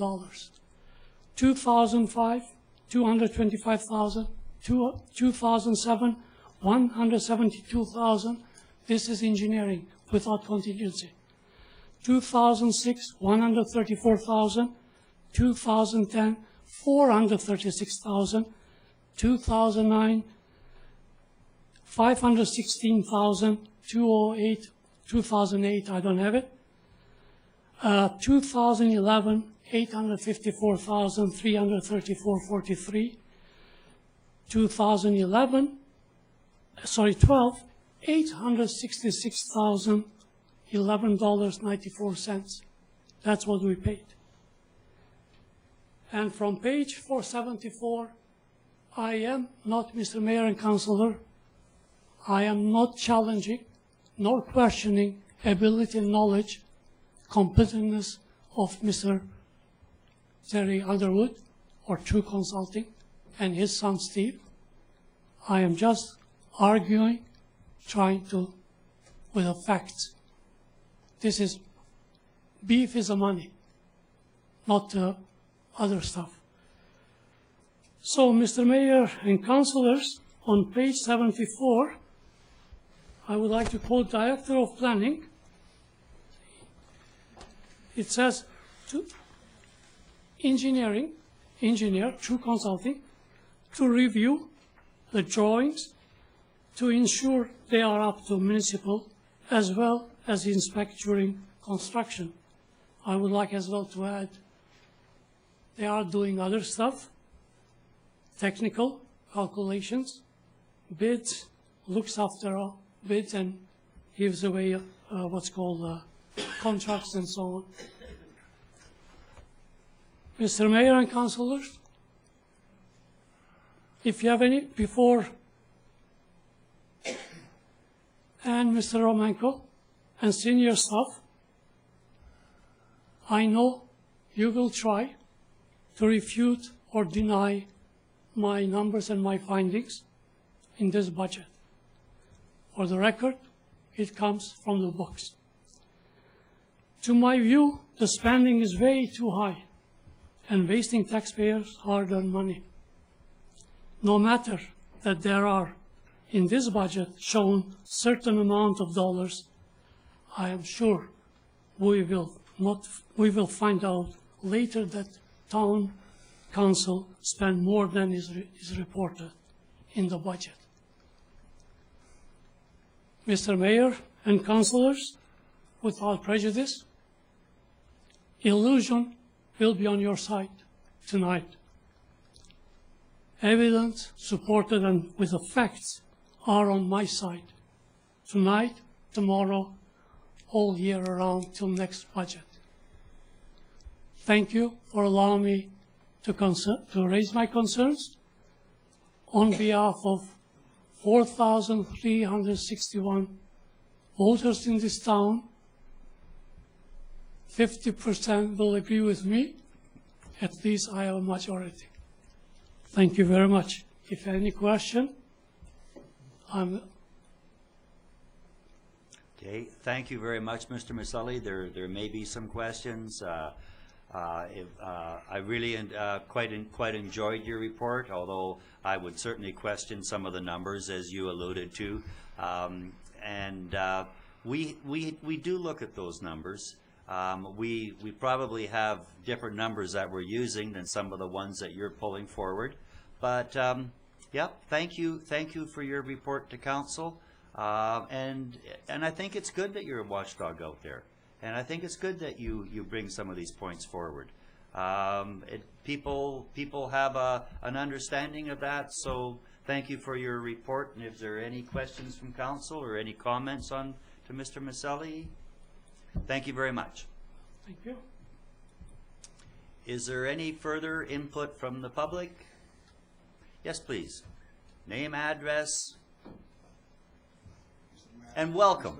2005, 225,000. 2007, 172,000. This is engineering without contingency. 2006, 134,000, 2010, 436,000, 2009, 516,000, 2008, I don't have it. 2011, 854,334.43. 2011, 12, $866,011.94. That's what we paid. And from page 474, I am not, Mr. Mayor and Councilor, I am not challenging nor questioning ability, knowledge, competentness of Mr. Terry Underwood or True Consulting and his son Steve. I am just arguing, trying to, with the facts. This is, beef is the money, not other stuff. So, Mr. Mayor and Councilors, on page 74, I would like to quote Director of Planning. It says, to engineer, True Consulting, to review the drawings to ensure they are up to municipal as well as inspect during construction. I would like as well to add, they are doing other stuff, technical calculations, bids, looks after all bids and gives away what's called contracts and so on. Mr. Mayor and Councilors, if you have any, before, and Mr. Romanko and senior staff, I know you will try to refute or deny my numbers and my findings in this budget. For the record, it comes from the books. To my view, the spending is way too high and wasting taxpayers' hard-earned money. No matter that there are, in this budget, shown certain amount of dollars, I am sure we will find out later that town council spent more than is reported in the budget. Mr. Mayor and councilors, without prejudice, illusion will be on your side tonight. Evidence supported and with the facts are on my side. Tonight, tomorrow, all year around till next budget. Thank you for allowing me to raise my concerns on behalf of 4,361 voters in this town. 50% will agree with me. At least I have a majority. Thank you very much. If any question, Okay, thank you very much, Mr. Maselli. There may be some questions. I really quite enjoyed your report, although I would certainly question some of the numbers as you alluded to. We do look at those numbers. We probably have different numbers that we're using than some of the ones that you're pulling forward. But yeah, thank you for your report to council. And I think it's good that you're a watchdog out there. And I think it's good that you bring some of these points forward. People have an understanding of that, so thank you for your report. And if there are any questions from council or any comments to Mr. Maselli, thank you very much. Thank you. Is there any further input from the public? Yes, please. Name, address, and welcome.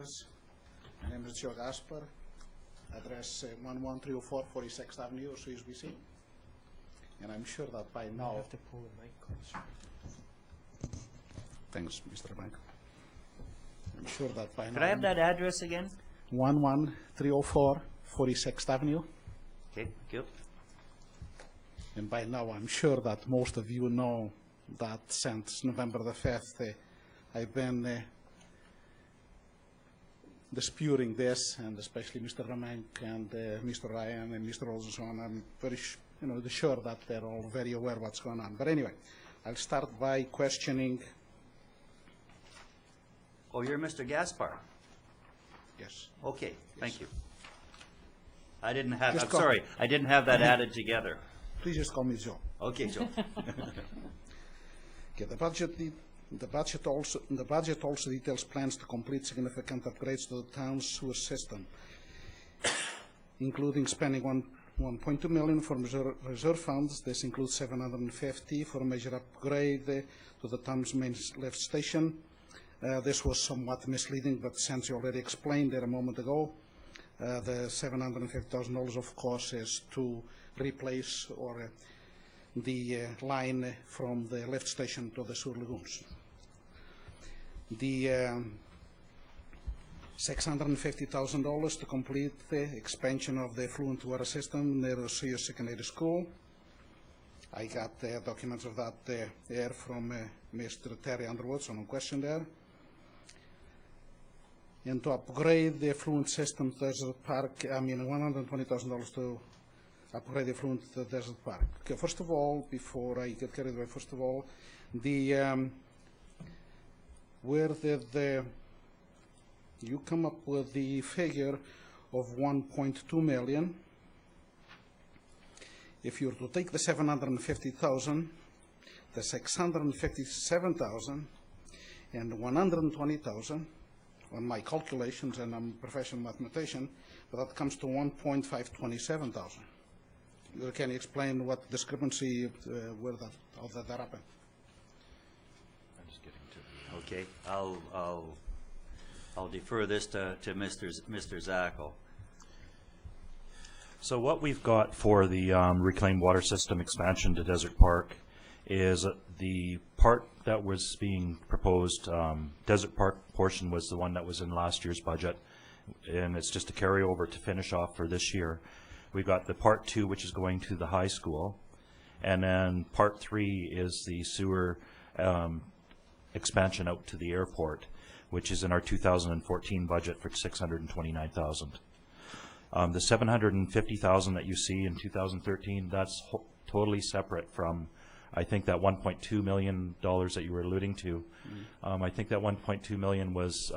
My name is Joe Gasper, address 11304 46th Avenue, Osoyoos, BC. And I'm sure that by now... You have to pull the mic closer. Thanks, Mr. Bank. I'm sure that by now... Could I have that address again? 11304 46th Avenue. Okay, thank you. And by now I'm sure that most of you know that since November the 5th, I've been disputing this, and especially Mr. Ramenk and Mr. Ryan and Mr. Olson. I'm very sure that they're all very aware what's going on. But anyway, I'll start by questioning. Oh, you're Mr. Gaspar? Yes. Okay, thank you. I didn't have, Just I'm call- sorry, I didn't have that added together. Please just call me Joe. Okay, Joe. Okay, the budget also details plans to complete significant upgrades to the town's sewer system, including spending 1.2 million for reserve funds. This includes 750 for a major upgrade to the town's main lift station. This was somewhat misleading, but since you already explained it a moment ago, the $750,000, of course, is to replace the line from the lift station to the sewer lagoons. The $650,000 to complete the expansion of the effluent water system near the Osoyoos Secondary School. I got documents of that there from Mr. Terry Underwood, so no question there. And to upgrade the effluent system to Desert Park, $120,000 to upgrade the effluent to Desert Park. Okay, first of all, before I get carried away, where did you come up with the figure of 1.2 million? If you were to take the 750,000, the 657,000, and 120,000, on my calculations, and I'm a professional mathematician, but that comes to 1.527,000. Can you explain what discrepancy, how that happened? Okay, I'll defer this to Mr. Zackel. So what we've got for the reclaimed water system expansion to Desert Park is the part that was being proposed. Desert Park portion was the one that was in last year's budget, and it's just a carryover to finish off for this year. We've got the part 2, which is going to the high school, and then part 3 is the sewer expansion out to the airport, which is in our 2014 budget for $629,000. The $750,000 that you see in 2013, that's totally separate from, I think, that $1.2 million that you were alluding to. I think that $1.2 million was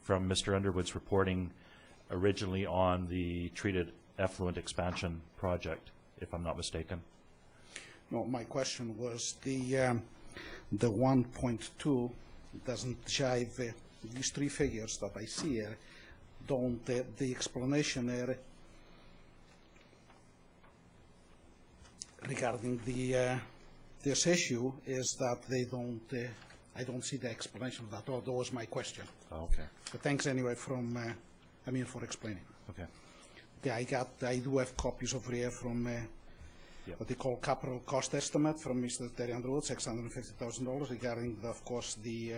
from Mr. Underwood's reporting originally on the treated effluent expansion project, if I'm not mistaken. No, my question was the 1.2 doesn't jive. These three figures that I see here don't. The explanation there regarding this issue is that they don't. I don't see the explanation of that. That was my question. Oh, okay. But thanks anyway for explaining. Okay. Yeah, I do have copies over here from what they call capital cost estimate from Mr. Terry Underwood, $650,000 regarding, of course, the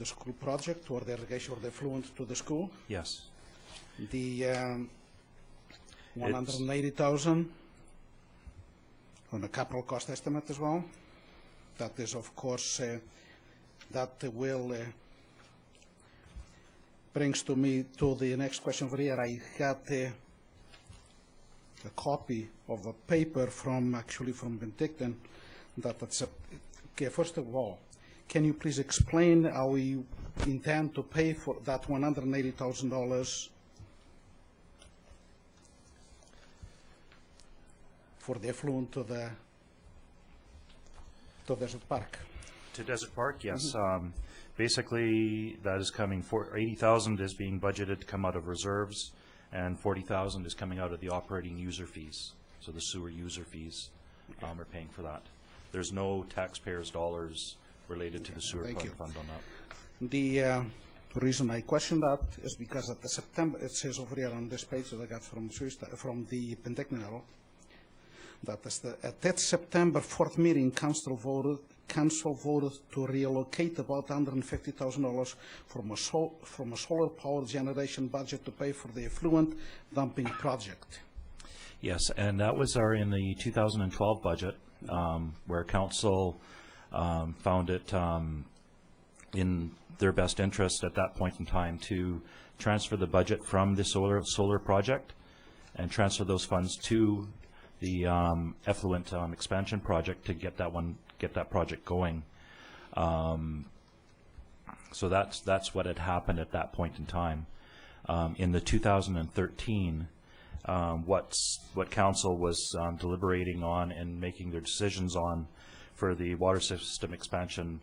school project or the irrigation or the effluent to the school. Yes. The 180,000 on the capital cost estimate as well. That is, of course, that will brings to me to the next question over here. I got a copy of a paper from Benedictine that's okay. First of all, can you please explain how you intend to pay for that $180,000 for the effluent to Desert Park? To Desert Park, yes. Basically, that is coming for $80,000 is being budgeted to come out of reserves, and $40,000 is coming out of the operating user fees. So the sewer user fees are paying for that. There's no taxpayers' dollars related to the sewer fund on that. The reason I question that is because at the September, it says over here on this page that I got from the Benedictine, that at that September 4th meeting, council voted to reallocate about $150,000 from a solar power generation budget to pay for the effluent dumping project. Yes, and that was in the 2012 budget, where council found it in their best interest at that point in time to transfer the budget from the solar project and transfer those funds to the effluent expansion project to get that project going. So that's what had happened at that point in time. In the 2013, what council was deliberating on and making their decisions on for the water system expansion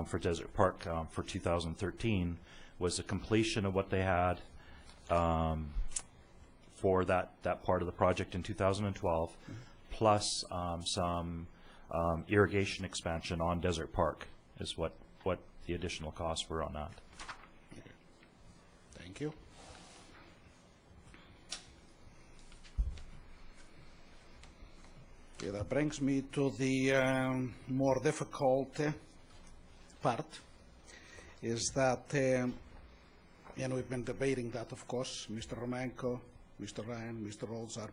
for Desert Park for 2013 was the completion of what they had for that part of the project in 2012, plus some irrigation expansion on Desert Park is what the additional costs were on that. Thank you. Okay, that brings me to the more difficult part, is that, and we've been debating that, of course. Mr. Romanko, Mr. Ryan, Mr. Rolls are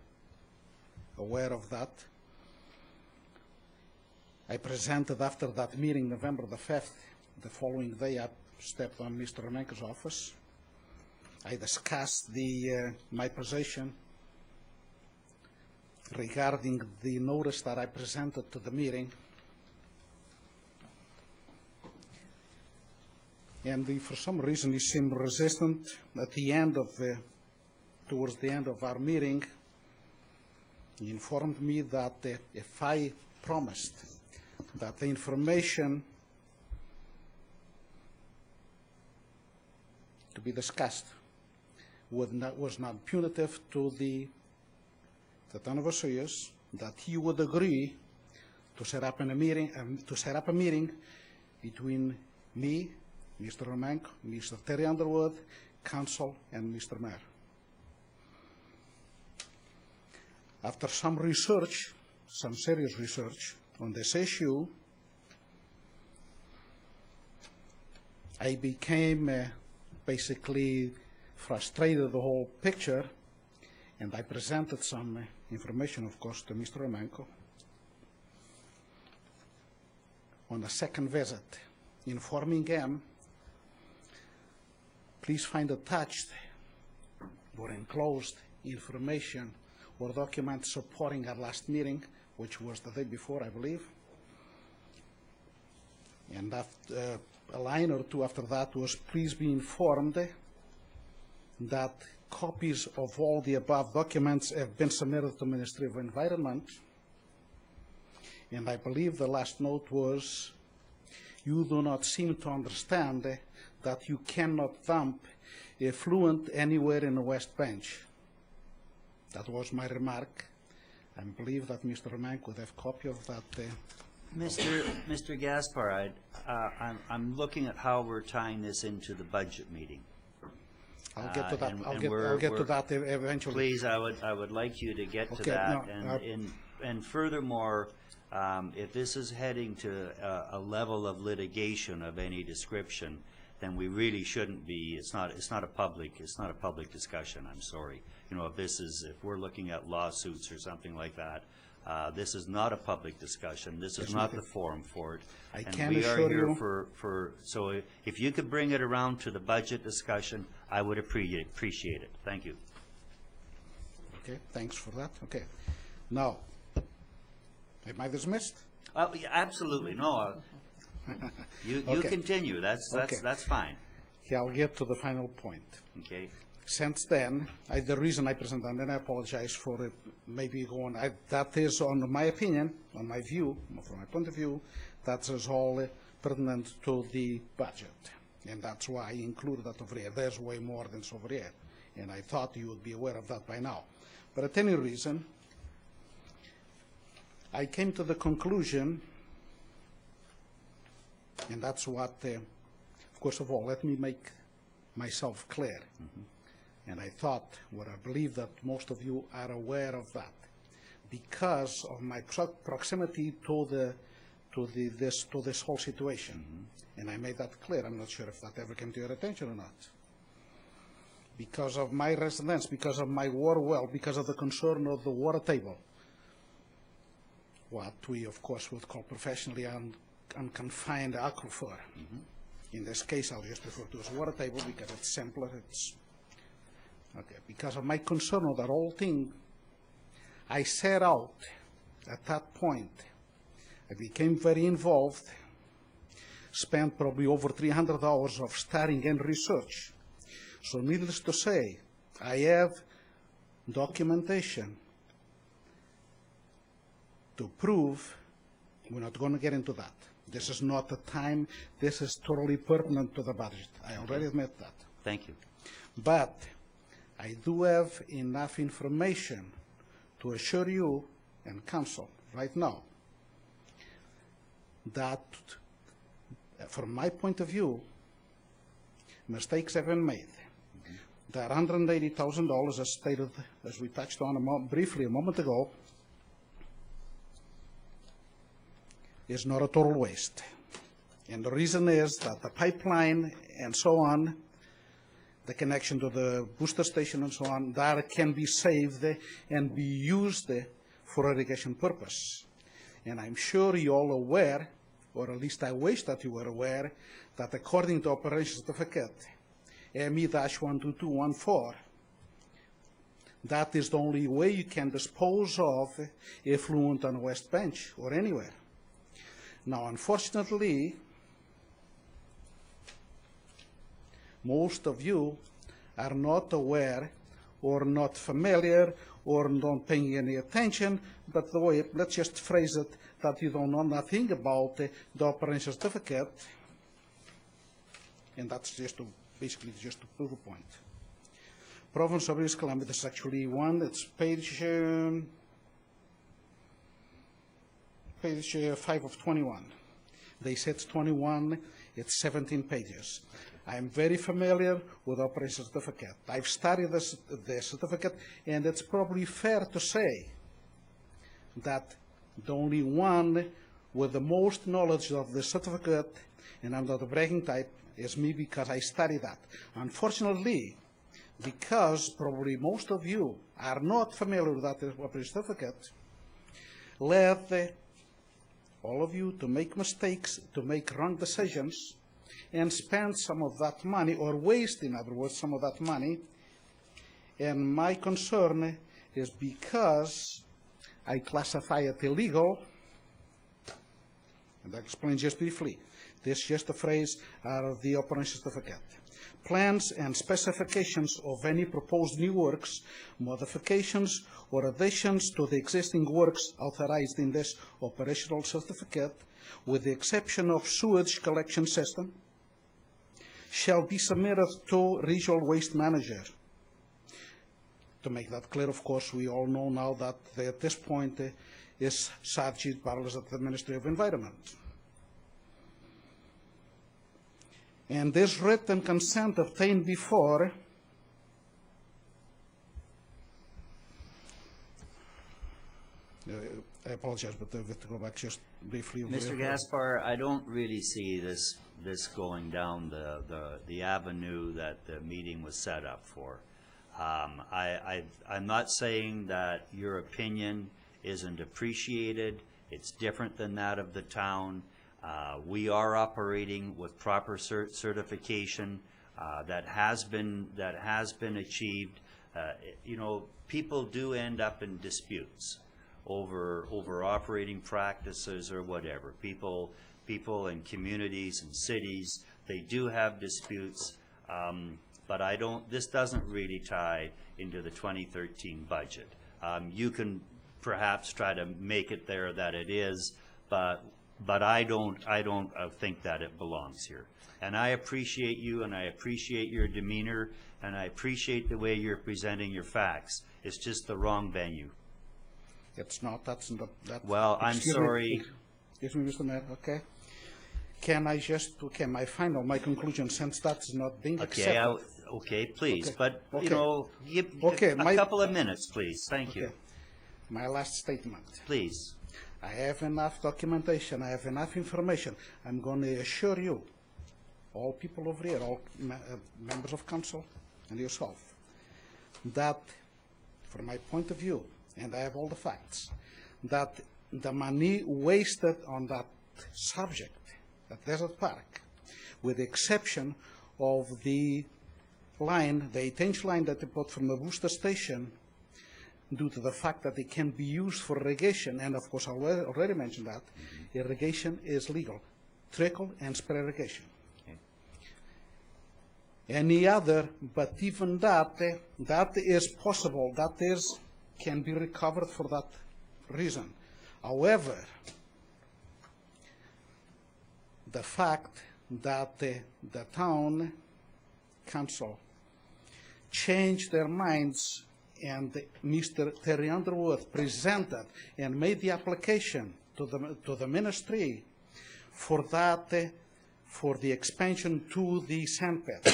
aware of that. I presented after that meeting, November the 5th, the following day I stepped on Mr. Romanko's office. I discussed my position regarding the notice that I presented to the meeting. And for some reason he seemed resistant. At the end of towards the end of our meeting, he informed me that if I promised that the information to be discussed was not punitive to the town of Osoyoos, that he would agree to set up a meeting between me, Mr. Romanko, Mr. Terry Underwood, Council, and Mr. Mayor. After some research, some serious research on this issue, I became basically frustrated the whole picture, and I presented some information, of course, to Mr. Romanko on a second visit, informing him, please find attached or enclosed information or documents supporting our last meeting, which was the day before, I believe. And after, a line or two after that was, please be informed that copies of all the above documents have been submitted to the Ministry of Environment. And I believe the last note was, you do not seem to understand that you cannot dump effluent anywhere in the West Bench. That was my remark. I believe that Mr. Romanko would have a copy of that. Mr. Gaspar, I'm looking at how we're tying this into the budget meeting. I'll get to that. And I'll get to that eventually. Please, I would like you to get to that. And furthermore, if this is heading to a level of litigation of any description, then we really shouldn't be. It's not a public discussion. I'm sorry. You know, if we're looking at lawsuits or something like that, this is not a public discussion. This is not the forum for it. And we are here for. So if you could bring it around to the budget discussion, I would appreciate it. Thank you. Okay. Thanks for that. Okay. Now, am I dismissed? Yeah, absolutely. No. You Okay. continue. That's fine. Okay, I'll get to the final point. Okay. Since then, the reason I present that, and I apologize for it maybe going, that is, on my opinion, on my view, from my point of view, that is all pertinent to the budget. And that's why I included that over here. There's way more than over here. And I thought you would be aware of that by now. But at any reason, I came to the conclusion, and that's what, of course of all, let me make myself clear. And I thought, what I believe that most of you are aware of that, because of my proximity to this whole situation. And I made that clear. I'm not sure if that ever came to your attention or not. Because of my residence, because of my water well, because of the concern of the water table, what we, of course, would call professionally unconfined aquifer. In this case, I'll just refer to as water table because it's simpler. It's okay. Because of my concern of that whole thing, I set out at that point. I became very involved, spent probably over 300 hours of studying and research. So needless to say, I have documentation to prove. We're not going to get into that. This is not the time. This is totally pertinent to the budget. I already admit that. Thank you. But I do have enough information to assure you and council right now that, from my point of view, mistakes have been made. That $180,000, as stated, as we touched on briefly a moment ago, is not a total waste. And the reason is that the pipeline and so on, the connection to the booster station and so on, that can be saved and be used for irrigation purpose. And I'm sure you're all aware, or at least I wish that you were aware, that according to Operation Certificate ME-12214, that is the only way you can dispose of effluent on the West Bench or anywhere. Now, unfortunately, most of you are not aware or not familiar or not paying any attention, but the way, let's just phrase it, that you don't know nothing about the operation certificate, and that's just to, basically just to prove a point. Province of British Columbia, this is actually one, it's page 5 of 21. They said 21, it's 17 pages. I'm very familiar with Operation Certificate. I've studied the certificate, and it's probably fair to say that the only one with the most knowledge of the certificate, and I'm not a bragging type, is me because I studied that. Unfortunately, because probably most of you are not familiar with that Operation Certificate, led all of you to make mistakes, to make wrong decisions, and spend some of that money, or waste, in other words, some of that money. And my concern is because I classify it illegal, and I'll explain just briefly. This is just a phrase out of the operation certificate. Plans and specifications of any proposed new works, modifications or additions to the existing works authorized in this operational certificate, with the exception of sewage collection system, shall be submitted to regional waste manager. To make that clear, of course, we all know now that at this point is subject parallels at the Ministry of Environment. And this written consent obtained before I apologize, but I have to go back just briefly. Mr. Gaspar, I don't really see this going down the avenue that the meeting was set up for. I'm not saying that your opinion isn't appreciated. It's different than that of the town. We are operating with proper certification that has been achieved. You know, people do end up in disputes over operating practices or whatever. People in communities and cities, they do have disputes, but this doesn't really tie into the 2013 budget. You can perhaps try to make it there that it is, but I don't think that it belongs here. And I appreciate you, and I appreciate your demeanor, and I appreciate the way you're presenting your facts. It's just the wrong venue. It's not. That's not. That, well, I'm sorry. Excuse me, Mr. Mayor. Okay. Can I my conclusion, since that's not being accepted? Okay, please. Okay. But okay. You know, give a couple of minutes, please. Thank you. My last statement. Please. I have enough documentation. I have enough information. I'm going to assure you, all people over here, all members of council, and yourself, that, from my point of view, and I have all the facts, that the money wasted on that subject, that desert park, with the exception of the line, the 8-inch line that they put from the booster station, due to the fact that it can be used for irrigation, and of course I already mentioned that, irrigation is legal, trickle and spread irrigation. Any other, but even that, that is possible, can be recovered for that reason. However, the fact that the town council changed their minds and Mr. Terry Underwood presented and made the application to the ministry for that, for the expansion to the sand pit.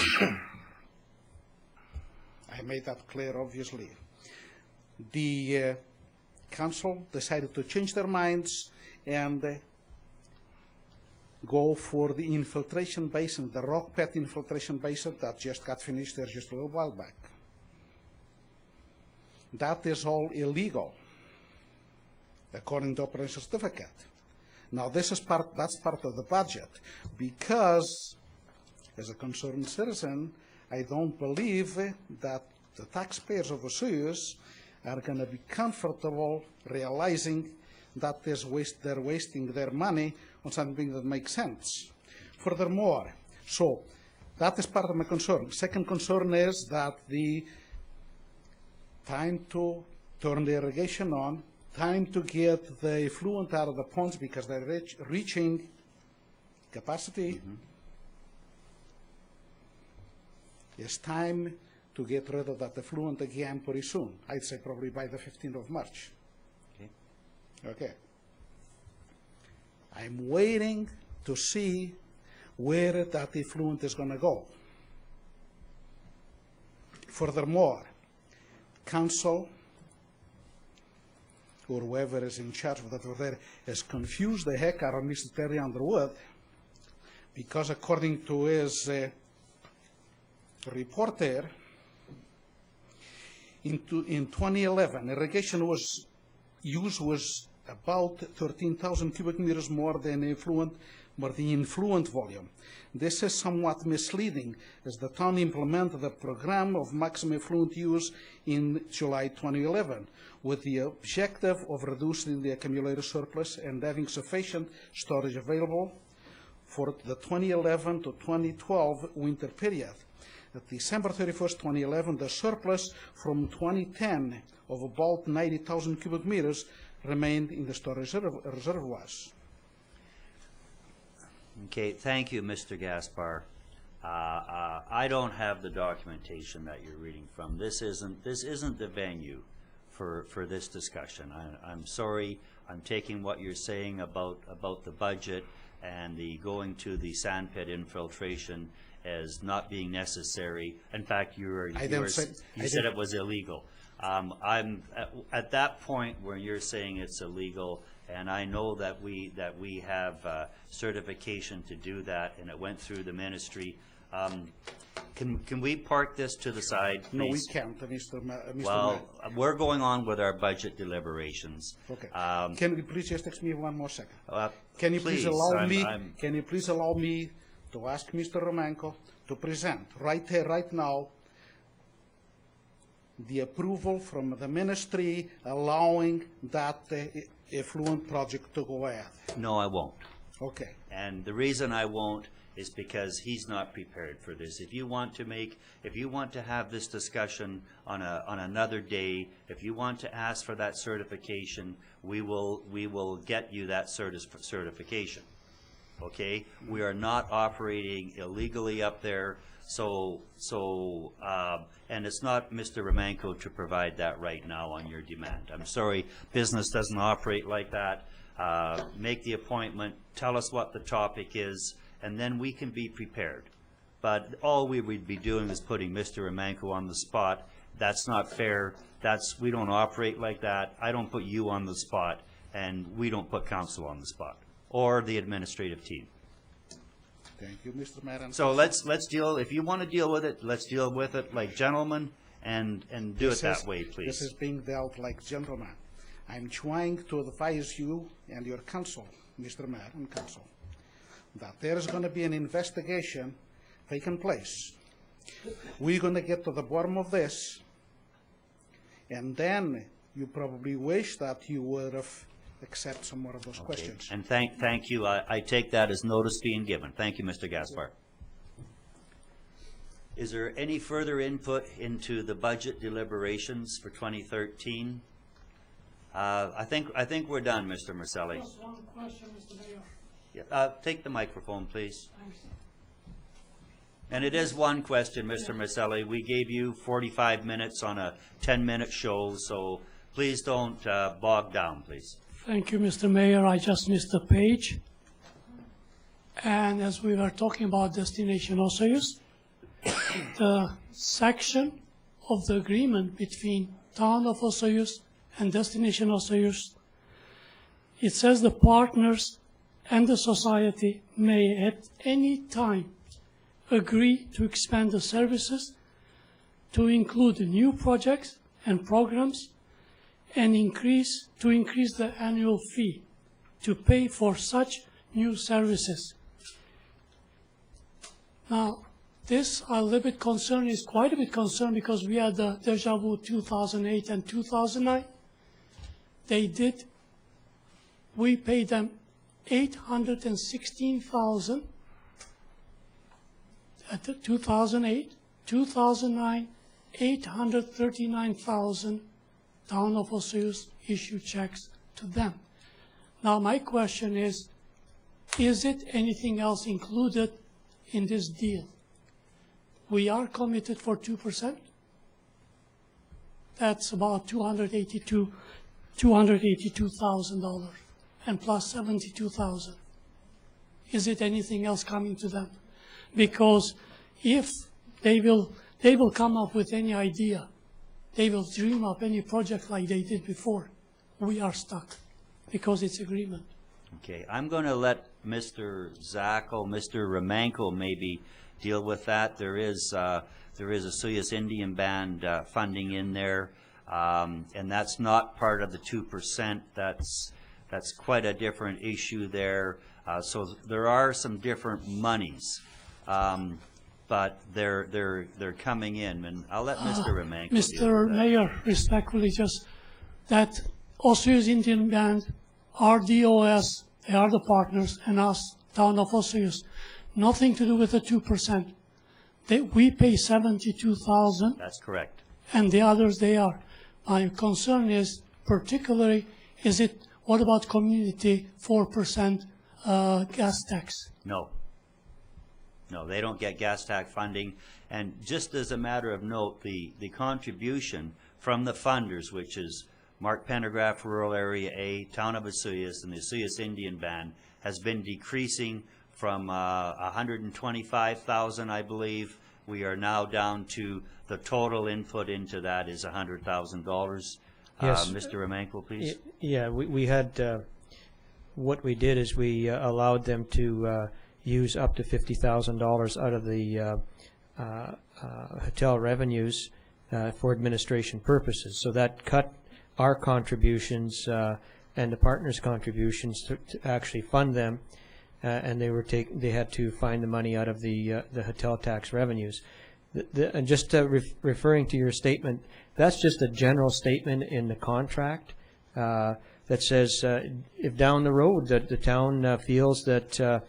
I made that clear, obviously. The council decided to change their minds and go for the infiltration basin, the rock pit infiltration basin that just got finished there just a little while back. That is all illegal, according to operation certificate. Now that's part of the budget, because as a concerned citizen, I don't believe that the taxpayers of Osoyoos are going to be comfortable realizing that they're wasting their money on something that makes sense. Furthermore, so that is part of my concern. Second concern is that the time to turn the irrigation on, time to get the effluent out of the ponds because they're reaching capacity. It's time to get rid of that effluent again pretty soon. I'd say probably by the 15th of March. Okay. I'm waiting to see where that effluent is going to go. Furthermore, council or whoever is in charge of that over there has confused the heck out of Mr. Terry Underwood, because according to his report there, in 2011, irrigation use was about 13,000 cubic meters more than the influent volume. This is somewhat misleading, as the town implemented the program of maximum effluent use in July 2011, with the objective of reducing the accumulated surplus and having sufficient storage available for the 2011 to 2012 winter period. At December 31st, 2011, the surplus from 2010 of about 90,000 cubic meters remained in the storage reservoirs. Okay, thank you, Mr. Gaspar. I don't have the documentation that you're reading from. This isn't the venue for this discussion. I'm sorry. I'm taking what you're saying about the budget and the going to the sand pit infiltration as not being necessary. In fact, you said it was illegal. I'm at that point where you're saying it's illegal, and I know that we have certification to do that, and it went through the ministry. Can we park this to the side, please? No, we can't, Mr. Well, we're going on with our budget deliberations. Okay. Can you please just text me one more second? Can you please allow me? Can you please allow me to ask Mr. Romanko to present right here, right now, the approval from the ministry allowing that effluent project to go ahead? No, I won't. Okay. And the reason I won't is because he's not prepared for this. If you want to have this discussion on another day, if you want to ask for that certification, we will get you that certification. Okay? We are not operating illegally up there. So and it's not Mr. Romanko to provide that right now on your demand. I'm sorry, business doesn't operate like that. Make the appointment, tell us what the topic is, and then we can be prepared. But all we would be doing is putting Mr. Romanko on the spot. That's not fair. We don't operate like that. I don't put you on the spot, and we don't put council on the spot, or the administrative team. Thank you, Mr. Mayor. So let's deal, if you want to deal with it, let's deal with it like gentlemen and do it that way, please. This is being dealt like gentlemen. I'm trying to advise you and your council, Mr. Mayor and council, that there is going to be an investigation taking place. We're going to get to the bottom of this, and then you probably wish that you would have accepted some more of those questions. And thank you. I take that as notice being given. Thank you, Mr. Gaspar. Is there any further input into the budget deliberations for 2013? I think we're done, Mr. Marcelli. Just one question, Mr. Mayor. Yeah, take the microphone, please. Thanks. And it is one question, Mr. Marcelli. We gave you 45 minutes on a 10-minute show, so please don't bog down, please. Thank you, Mr. Mayor. I just missed the page. And as we were talking about Destination Osoyoos, the section of the agreement between Town of Osoyoos and Destination Osoyoos, it says the partners and the society may at any time agree to expand the services to include new projects and programs and to increase the annual fee to pay for such new services. Now, this I'm a little bit concerned, is quite a bit concerned, because we had the deja vu 2008 and 2009. We paid them $816,000 at the 2008, 2009, $839,000. Town of Osoyoos issued checks to them. Now my question is it anything else included in this deal? We are committed for 2%. That's about $282,000 and plus $72,000. Is it anything else coming to them? Because if they will come up with any idea, they will dream up any project like they did before, we are stuck because it's agreement. Okay, I'm going to let Mr. Zacco, Mr. Romanko maybe deal with that. There is a Osoyoos Indian Band funding in there, and that's not part of the 2%. That's quite a different issue there. So there are some different monies, but they're coming in, and I'll let Mr. Romanko deal with Mr. that. Mayor, respectfully, just that Osoyoos Indian Band, RDOS, they are the partners, and us, Town of Osoyoos, nothing to do with the 2%. We pay $72,000. That's correct. And the others, they are. My concern is particularly, what about community 4% gas tax? No. No, they don't get gas tax funding. And just as a matter of note, the contribution from the funders, which is Mark Pendergraft Rural Area A, Town of Osoyoos, and the Osoyoos Indian Band, has been decreasing from 125,000, I believe. We are now down to the total input into that is $100,000. Yes. Mr. Romanko, please. Yeah, we had, what we did is we allowed them to use up to $50,000 out of the hotel revenues for administration purposes. So that cut our contributions and the partners' contributions to actually fund them, and they had to find the money out of the hotel tax revenues. And just referring to your statement, that's just a general statement in the contract that says if down the road that the town feels that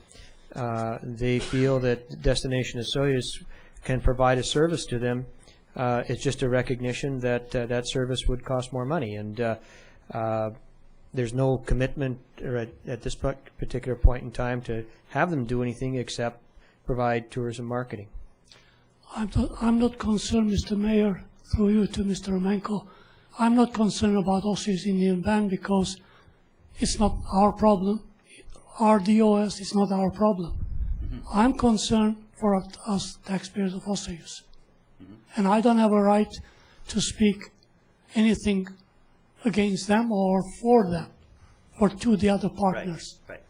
they feel that Destination Osoyoos can provide a service to them, it's just a recognition that that service would cost more money, and there's no commitment at this particular point in time to have them do anything except provide tourism marketing. I'm not concerned, Mr. Mayor, through you to Mr. Romanko. I'm not concerned about Osoyoos Indian Band because it's not our problem. RDOS is not our problem. I'm concerned for us taxpayers of Osoyoos. And I don't have a right to speak anything against them or for them or to the other partners. Right.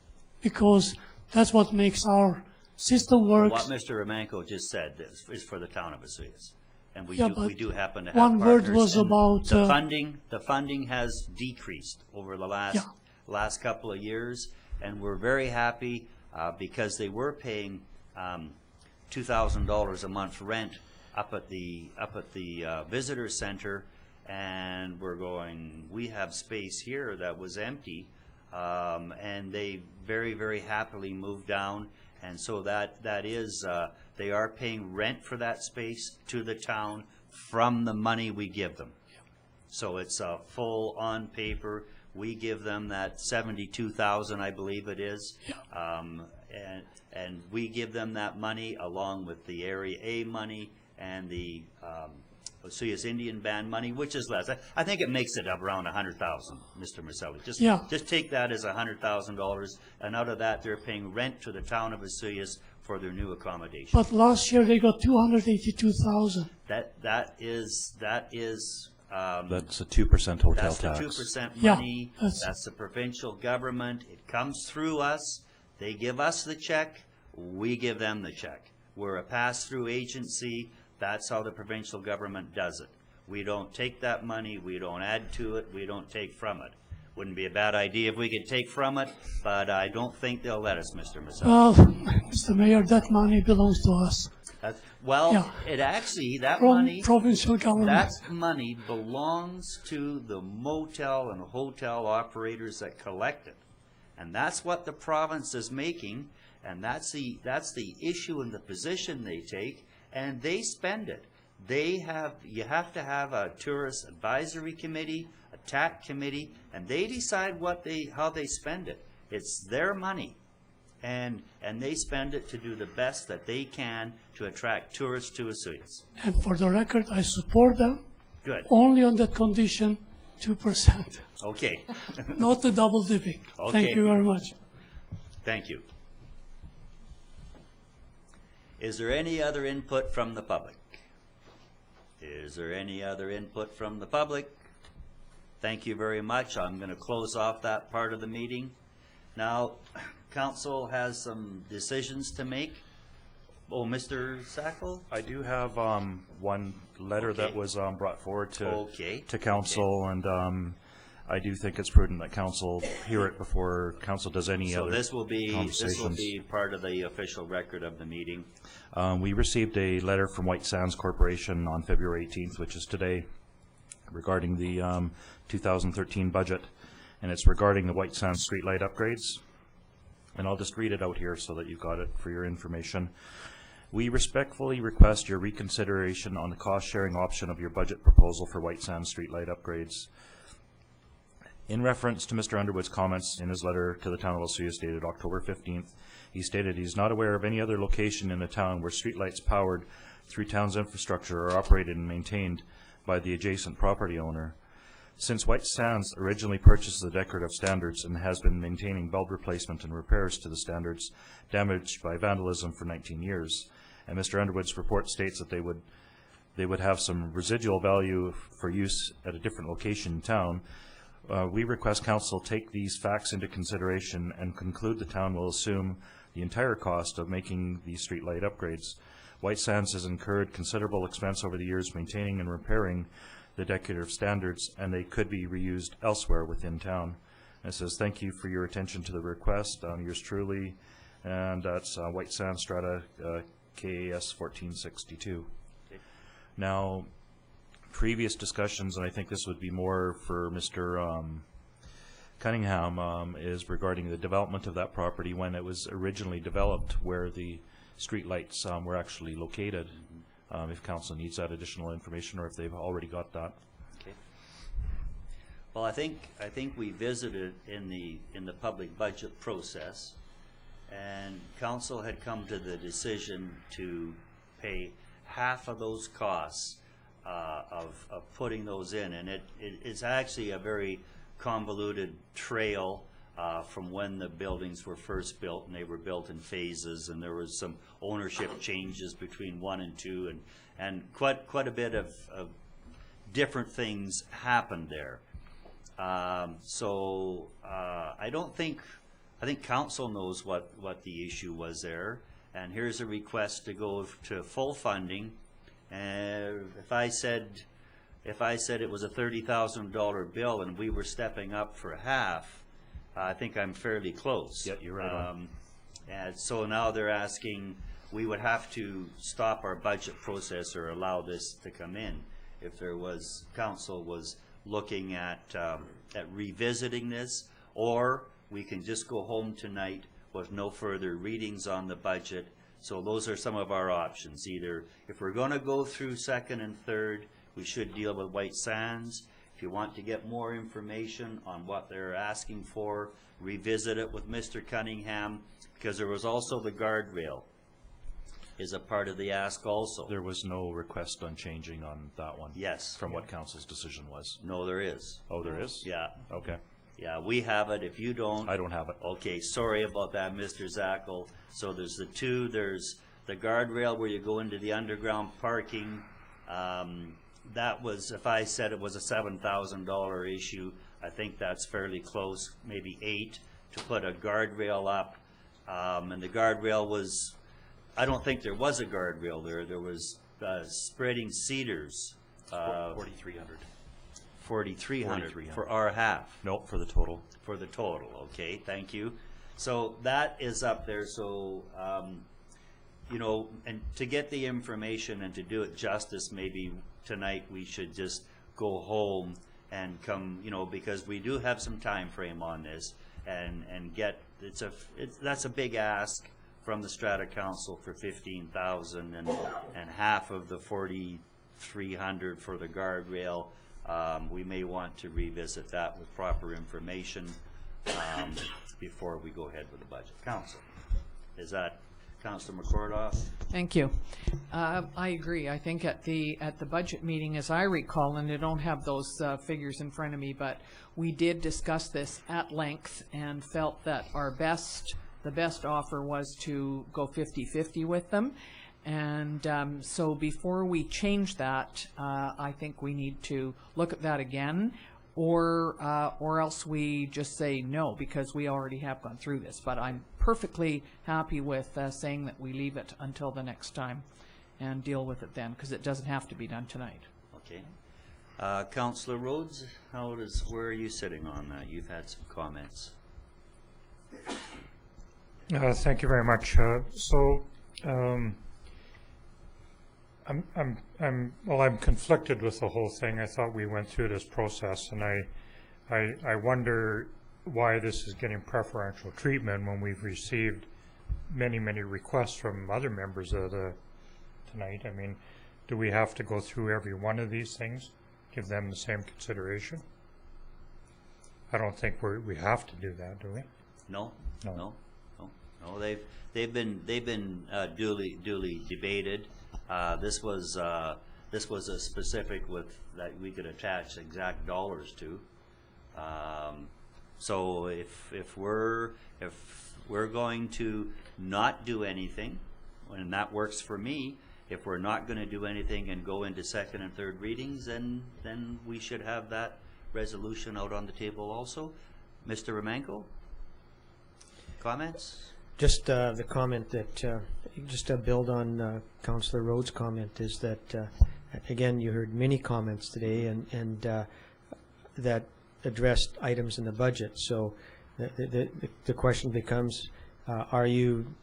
Because that's what makes our system work. What Mr. Romanko just said is for the Town of Osoyoos. And we do happen to have one partners. word was and about the funding has decreased over the last couple of years, and we're very happy because they were paying $2,000 a month rent up at the visitor center, and we're going, we have space here that was empty, and they very, very happily moved down, and so that is, they are paying rent for that space to the town from the money we give them. So it's full on paper. We give them that 72,000, I believe it is, and we give them that money along with the Area A money and the Osoyoos Indian Band money, which is less. I think it makes it up around 100,000, Mr. Marcelli. Just take that as $100,000, and out of that, they're paying rent to the town of Osoyoos for their new accommodation. But last year they got 282,000. That is. That's a 2% hotel That's tax. the 2% Yeah, money. that's- That's the provincial government. It comes through us. They give us the check. We give them the check. We're a pass-through agency. That's how the provincial government does it. We don't take that money. We don't add to it. We don't take from it. Wouldn't be a bad idea if we could take from it, but I don't think they'll let us, Mr. Massell. Well, Mr. Mayor, that money belongs to us Well, yeah. it actually, that from money, provincial government. that money belongs to the motel and hotel operators that collect it. And that's what the province is making, and that's the issue and the position they take, and they spend it. You have to have a tourist advisory committee, a TAC committee, and they decide how they spend it. It's their money, and they spend it to do the best that they can to attract tourists to Osoyoos. And for the record, I support them Good. only on that condition, 2%, Okay. not the double dipping. Okay. Thank you very much. Thank you. Is there any other input from the public? Is there any other input from the public? Thank you very much. I'm going to close off that part of the meeting. Now, council has some decisions to make. Oh, Mr. Sackle? I do have one letter that Okay. was brought forward Okay. to council, and I do think it's prudent that council hear it before council does any So other this will be conversations. part of the official record of the meeting. We received a letter from White Sands Corporation on February 18th, which is today, regarding the 2013 budget, and it's regarding the White Sands streetlight upgrades. And I'll just read it out here so that you've got it for your information. We respectfully request your reconsideration on the cost-sharing option of your budget proposal for White Sands streetlight upgrades. In reference to Mr. Underwood's comments in his letter to the town of Osoyoos dated October 15th, he stated he's not aware of any other location in the town where streetlights powered through town's infrastructure are operated and maintained by the adjacent property owner. Since White Sands originally purchased the decorative standards and has been maintaining bulb replacement and repairs to the standards damaged by vandalism for 19 years, and Mr. Underwood's report states that they would have some residual value for use at a different location in town, we request council take these facts into consideration and conclude the town will assume the entire cost of making these streetlight upgrades. White Sands has incurred considerable expense over the years maintaining and repairing the decorative standards, and they could be reused elsewhere within town. And it says, thank you for your attention to the request. Yours truly, and that's White Sands Strata KAS 1462. Okay. Now, previous discussions, and I think this would be more for Mr. Cunningham, is regarding the development of that property when it was originally developed, where the streetlights were actually located. If council needs that additional information, or if they've already got that. Okay. Well, I think we visited in the public budget process, and council had come to the decision to pay half of those costs of putting those in, and it's actually a very convoluted trail from when the buildings were first built, and they were built in phases, and there was some ownership changes between 1 and 2, and quite a bit of different things happened there. So I think council knows what the issue was there, and here's a request to go to full funding. And if I said it was a $30,000 bill and we were stepping up for half, I think I'm fairly close. Yeah, you're right on. And so now they're asking, we would have to stop our budget process or allow this to come in if there was, council was looking at revisiting this, or we can just go home tonight with no further readings on the budget. So those are some of our options. Either if we're going to go through second and third, we should deal with White Sands. If you want to get more information on what they're asking for, revisit it with Mr. Cunningham, because there was also the guardrail is a part of the ask also. There was no request on changing on that one? Yes. From what council's decision was? No, there is. Oh, there is? Yeah. Okay. Yeah, we have it. If you don't. I don't have it. Okay, sorry about that, Mr. Zackel. So there's the two, there's the guardrail where you go into the underground parking. That was, if I said it was a $7,000 issue, I think that's fairly close, maybe $8,000 to put a guardrail up. And the guardrail was, I don't think there was a guardrail there. There was spreading cedars. 4,300. 4,300 for our half. Nope, for the total. For the total, okay, thank you. So that is up there, so, you know, and to get the information and to do it justice, maybe tonight we should just go home and come, you know, because we do have some time frame on this, and get, that's a big ask from the Strata Council for 15,000 and half of the 4,300 for the guardrail. We may want to revisit that with proper information before we go ahead with the budget. Council, is that Councilor McCordoff? Thank you. I agree. I think at the budget meeting, as I recall, and I don't have those figures in front of me, but we did discuss this at length and felt that the best offer was to go 50-50 with them. And so before we change that, I think we need to look at that again, or else we just say no, because we already have gone through this. But I'm perfectly happy with saying that we leave it until the next time and deal with it then, because it doesn't have to be done tonight. Okay. Councilor Rhodes, where are you sitting on that? You've had some comments. Thank you very much. I'm conflicted with the whole thing. I thought we went through this process, and I wonder why this is getting preferential treatment when we've received many requests from other members of tonight. I mean, do we have to go through every one of these things, give them the same consideration? I don't think we have to do that, do we? No. They've been duly debated. This was a specific that we could attach exact dollars to. So if we're going to not do anything, and that works for me, if we're not going to do anything and go into second and third readings, then we should have that resolution out on the table also. Mr. Romanko, comments? Just the comment that, just to build on Councillor Rhodes' comment, is that, again, you heard many comments today and that addressed items in the budget. So the question becomes, are you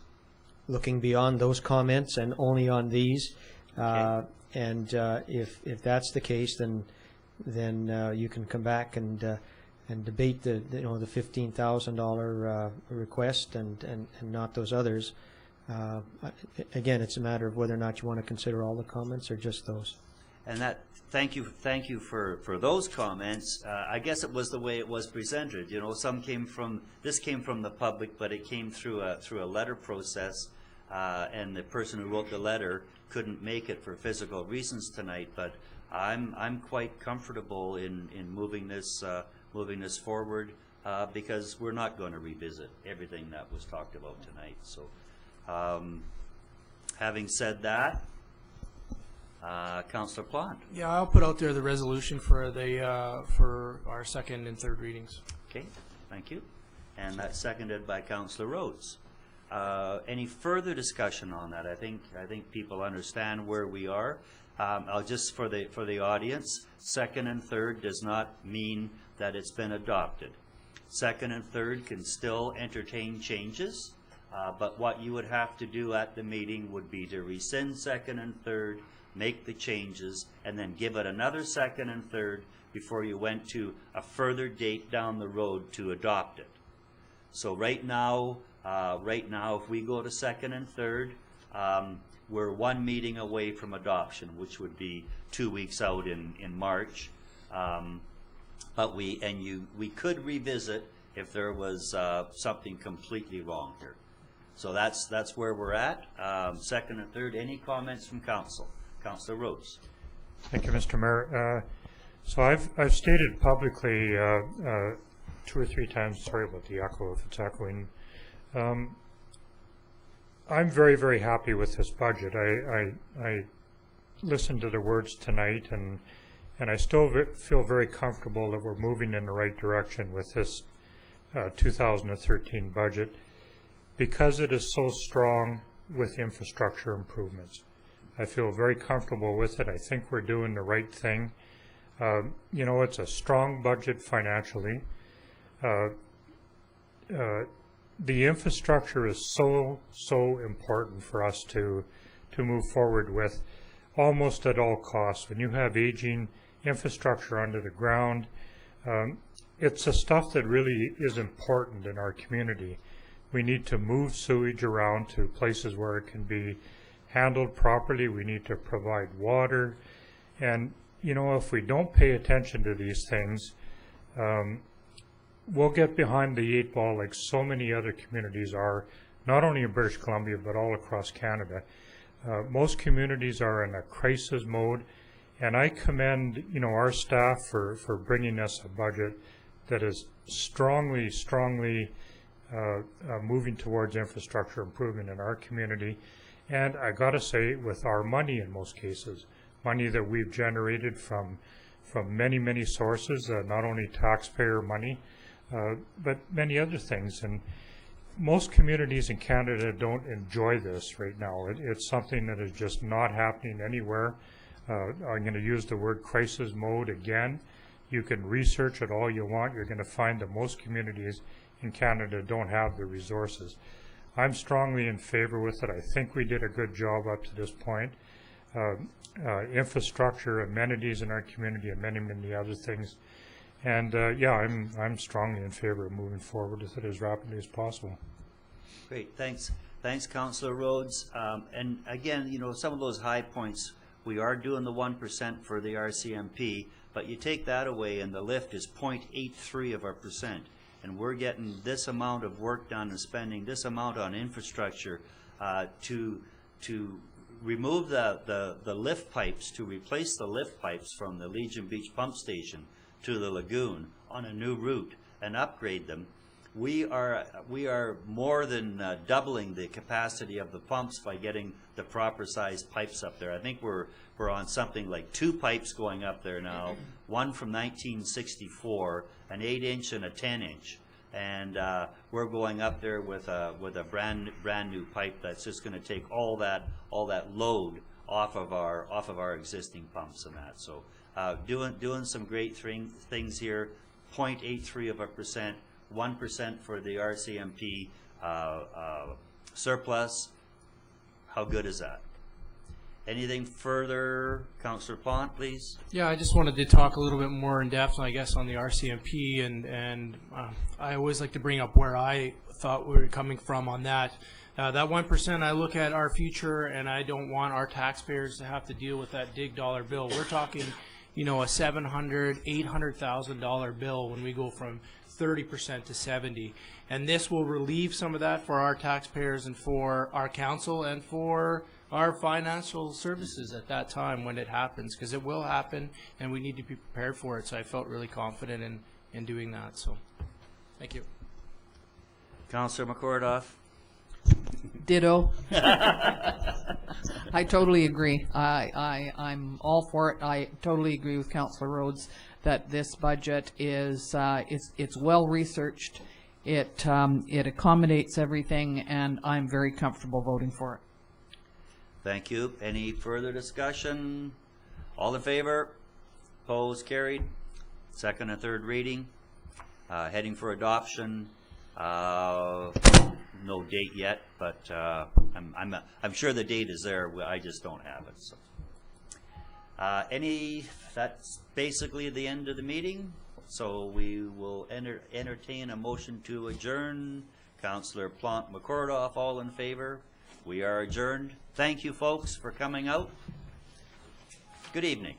looking beyond those comments and only on these? Okay. And if that's the case, then you can come back and debate the $15,000 request and not those others. Again, it's a matter of whether or not you want to consider all the comments or just those. And that, thank you for those comments. I guess it was the way it was presented. You know, this came from the public, but it came through a letter process, and the person who wrote the letter couldn't make it for physical reasons tonight. But I'm quite comfortable in moving this forward, because we're not going to revisit everything that was talked about tonight. So, having said that, Councillor Plant. Yeah, I'll put out there the resolution for for our second and third readings. Okay, thank you. And that's seconded by Councillor Rhodes. Any further discussion on that? I think people understand where we are. I'll just for the audience, second and third does not mean that it's been adopted. Second and third can still entertain changes. But what you would have to do at the meeting would be to rescind second and third, make the changes, and then give it another second and third before you went to a further date down the road to adopt it. So right now, if we go to second and third, we're one meeting away from adoption, which would be 2 weeks out in March. But we could revisit if there was something completely wrong here. So that's where we're at. Second and third, any comments from council? Councillor Rhodes. Thank you, Mr. Mayor. So I've stated publicly 2 or 3 times, sorry about the echo if it's echoing, I'm very, very happy with this budget. I listened to the words tonight, and I still feel very comfortable that we're moving in the right direction with this 2013 budget, because it is so strong with infrastructure improvements. I feel very comfortable with it. I think we're doing the right thing. You know, it's a strong budget financially. The infrastructure is so important for us to move forward with almost at all costs. When you have aging infrastructure under the ground, it's the stuff that really is important in our community. We need to move sewage around to places where it can be handled properly. We need to provide water. And, you know, if we don't pay attention to these things, we'll get behind the 8 ball like so many other communities are, not only in British Columbia, but all across Canada. Most communities are in a crisis mode, and I commend, you know, our staff for bringing us a budget that is strongly moving towards infrastructure improvement in our community. And I gotta say, with our money in most cases, money that we've generated from many sources, not only taxpayer money, but many other things. And most communities in Canada don't enjoy this right now. It's something that is just not happening anywhere. I'm going to use the word crisis mode again. You can research it all you want. You're going to find that most communities in Canada don't have the resources. I'm strongly in favor with it. I think we did a good job up to this point. Infrastructure, amenities in our community, and many other things. And yeah, I'm strongly in favor of moving forward with it as rapidly as possible. Great, thanks, Councillor Rhodes. And again, you know, some of those high points, we are doing the 1% for the RCMP, but you take that away, and the lift is 0.83%, and we're getting this amount of work done and spending this amount on infrastructure to remove the lift pipes, to replace the lift pipes from the Legion Beach pump station to the lagoon on a new route and upgrade them. We are more than doubling the capacity of the pumps by getting the proper sized pipes up there. I think we're on something like 2 pipes going up there now, one from 1964, an 8-inch and a 10-inch, and we're going up there with a brand new pipe that's just going to take all that load off of our existing pumps and that. So doing some great things here. 0.83%. 1% for the RCMP surplus. How good is that? Anything further? Councillor Plant, please. Yeah, I just wanted to talk a little bit more in depth, I guess, on the RCMP, and I always like to bring up where I thought we were coming from on that. That 1%, I look at our future, and I don't want our taxpayers to have to deal with that dig dollar bill. We're talking, you know, a $700,000, $800,000 bill when we go from 30% to 70%, and this will relieve some of that for our taxpayers and for our council and for our financial services at that time when it happens, because it will happen and we need to be prepared for it. So I felt really confident in doing that. So thank you. Councillor McCordoff. Ditto. I totally agree. I'm all for it. I totally agree with Councillor Rhodes that this budget is it's well researched. It accommodates everything, and I'm very comfortable voting for it. Thank you. Any further discussion? All in favor? Opposed? Carried. Second and third reading. Heading for adoption. no date yet, but I'm sure the date is there. I just don't have it. So. That's basically the end of the meeting. So we will entertain a motion to adjourn. Councillor Plant McCordoff, all in favor? We are adjourned. Thank you, folks, for coming out. Good evening.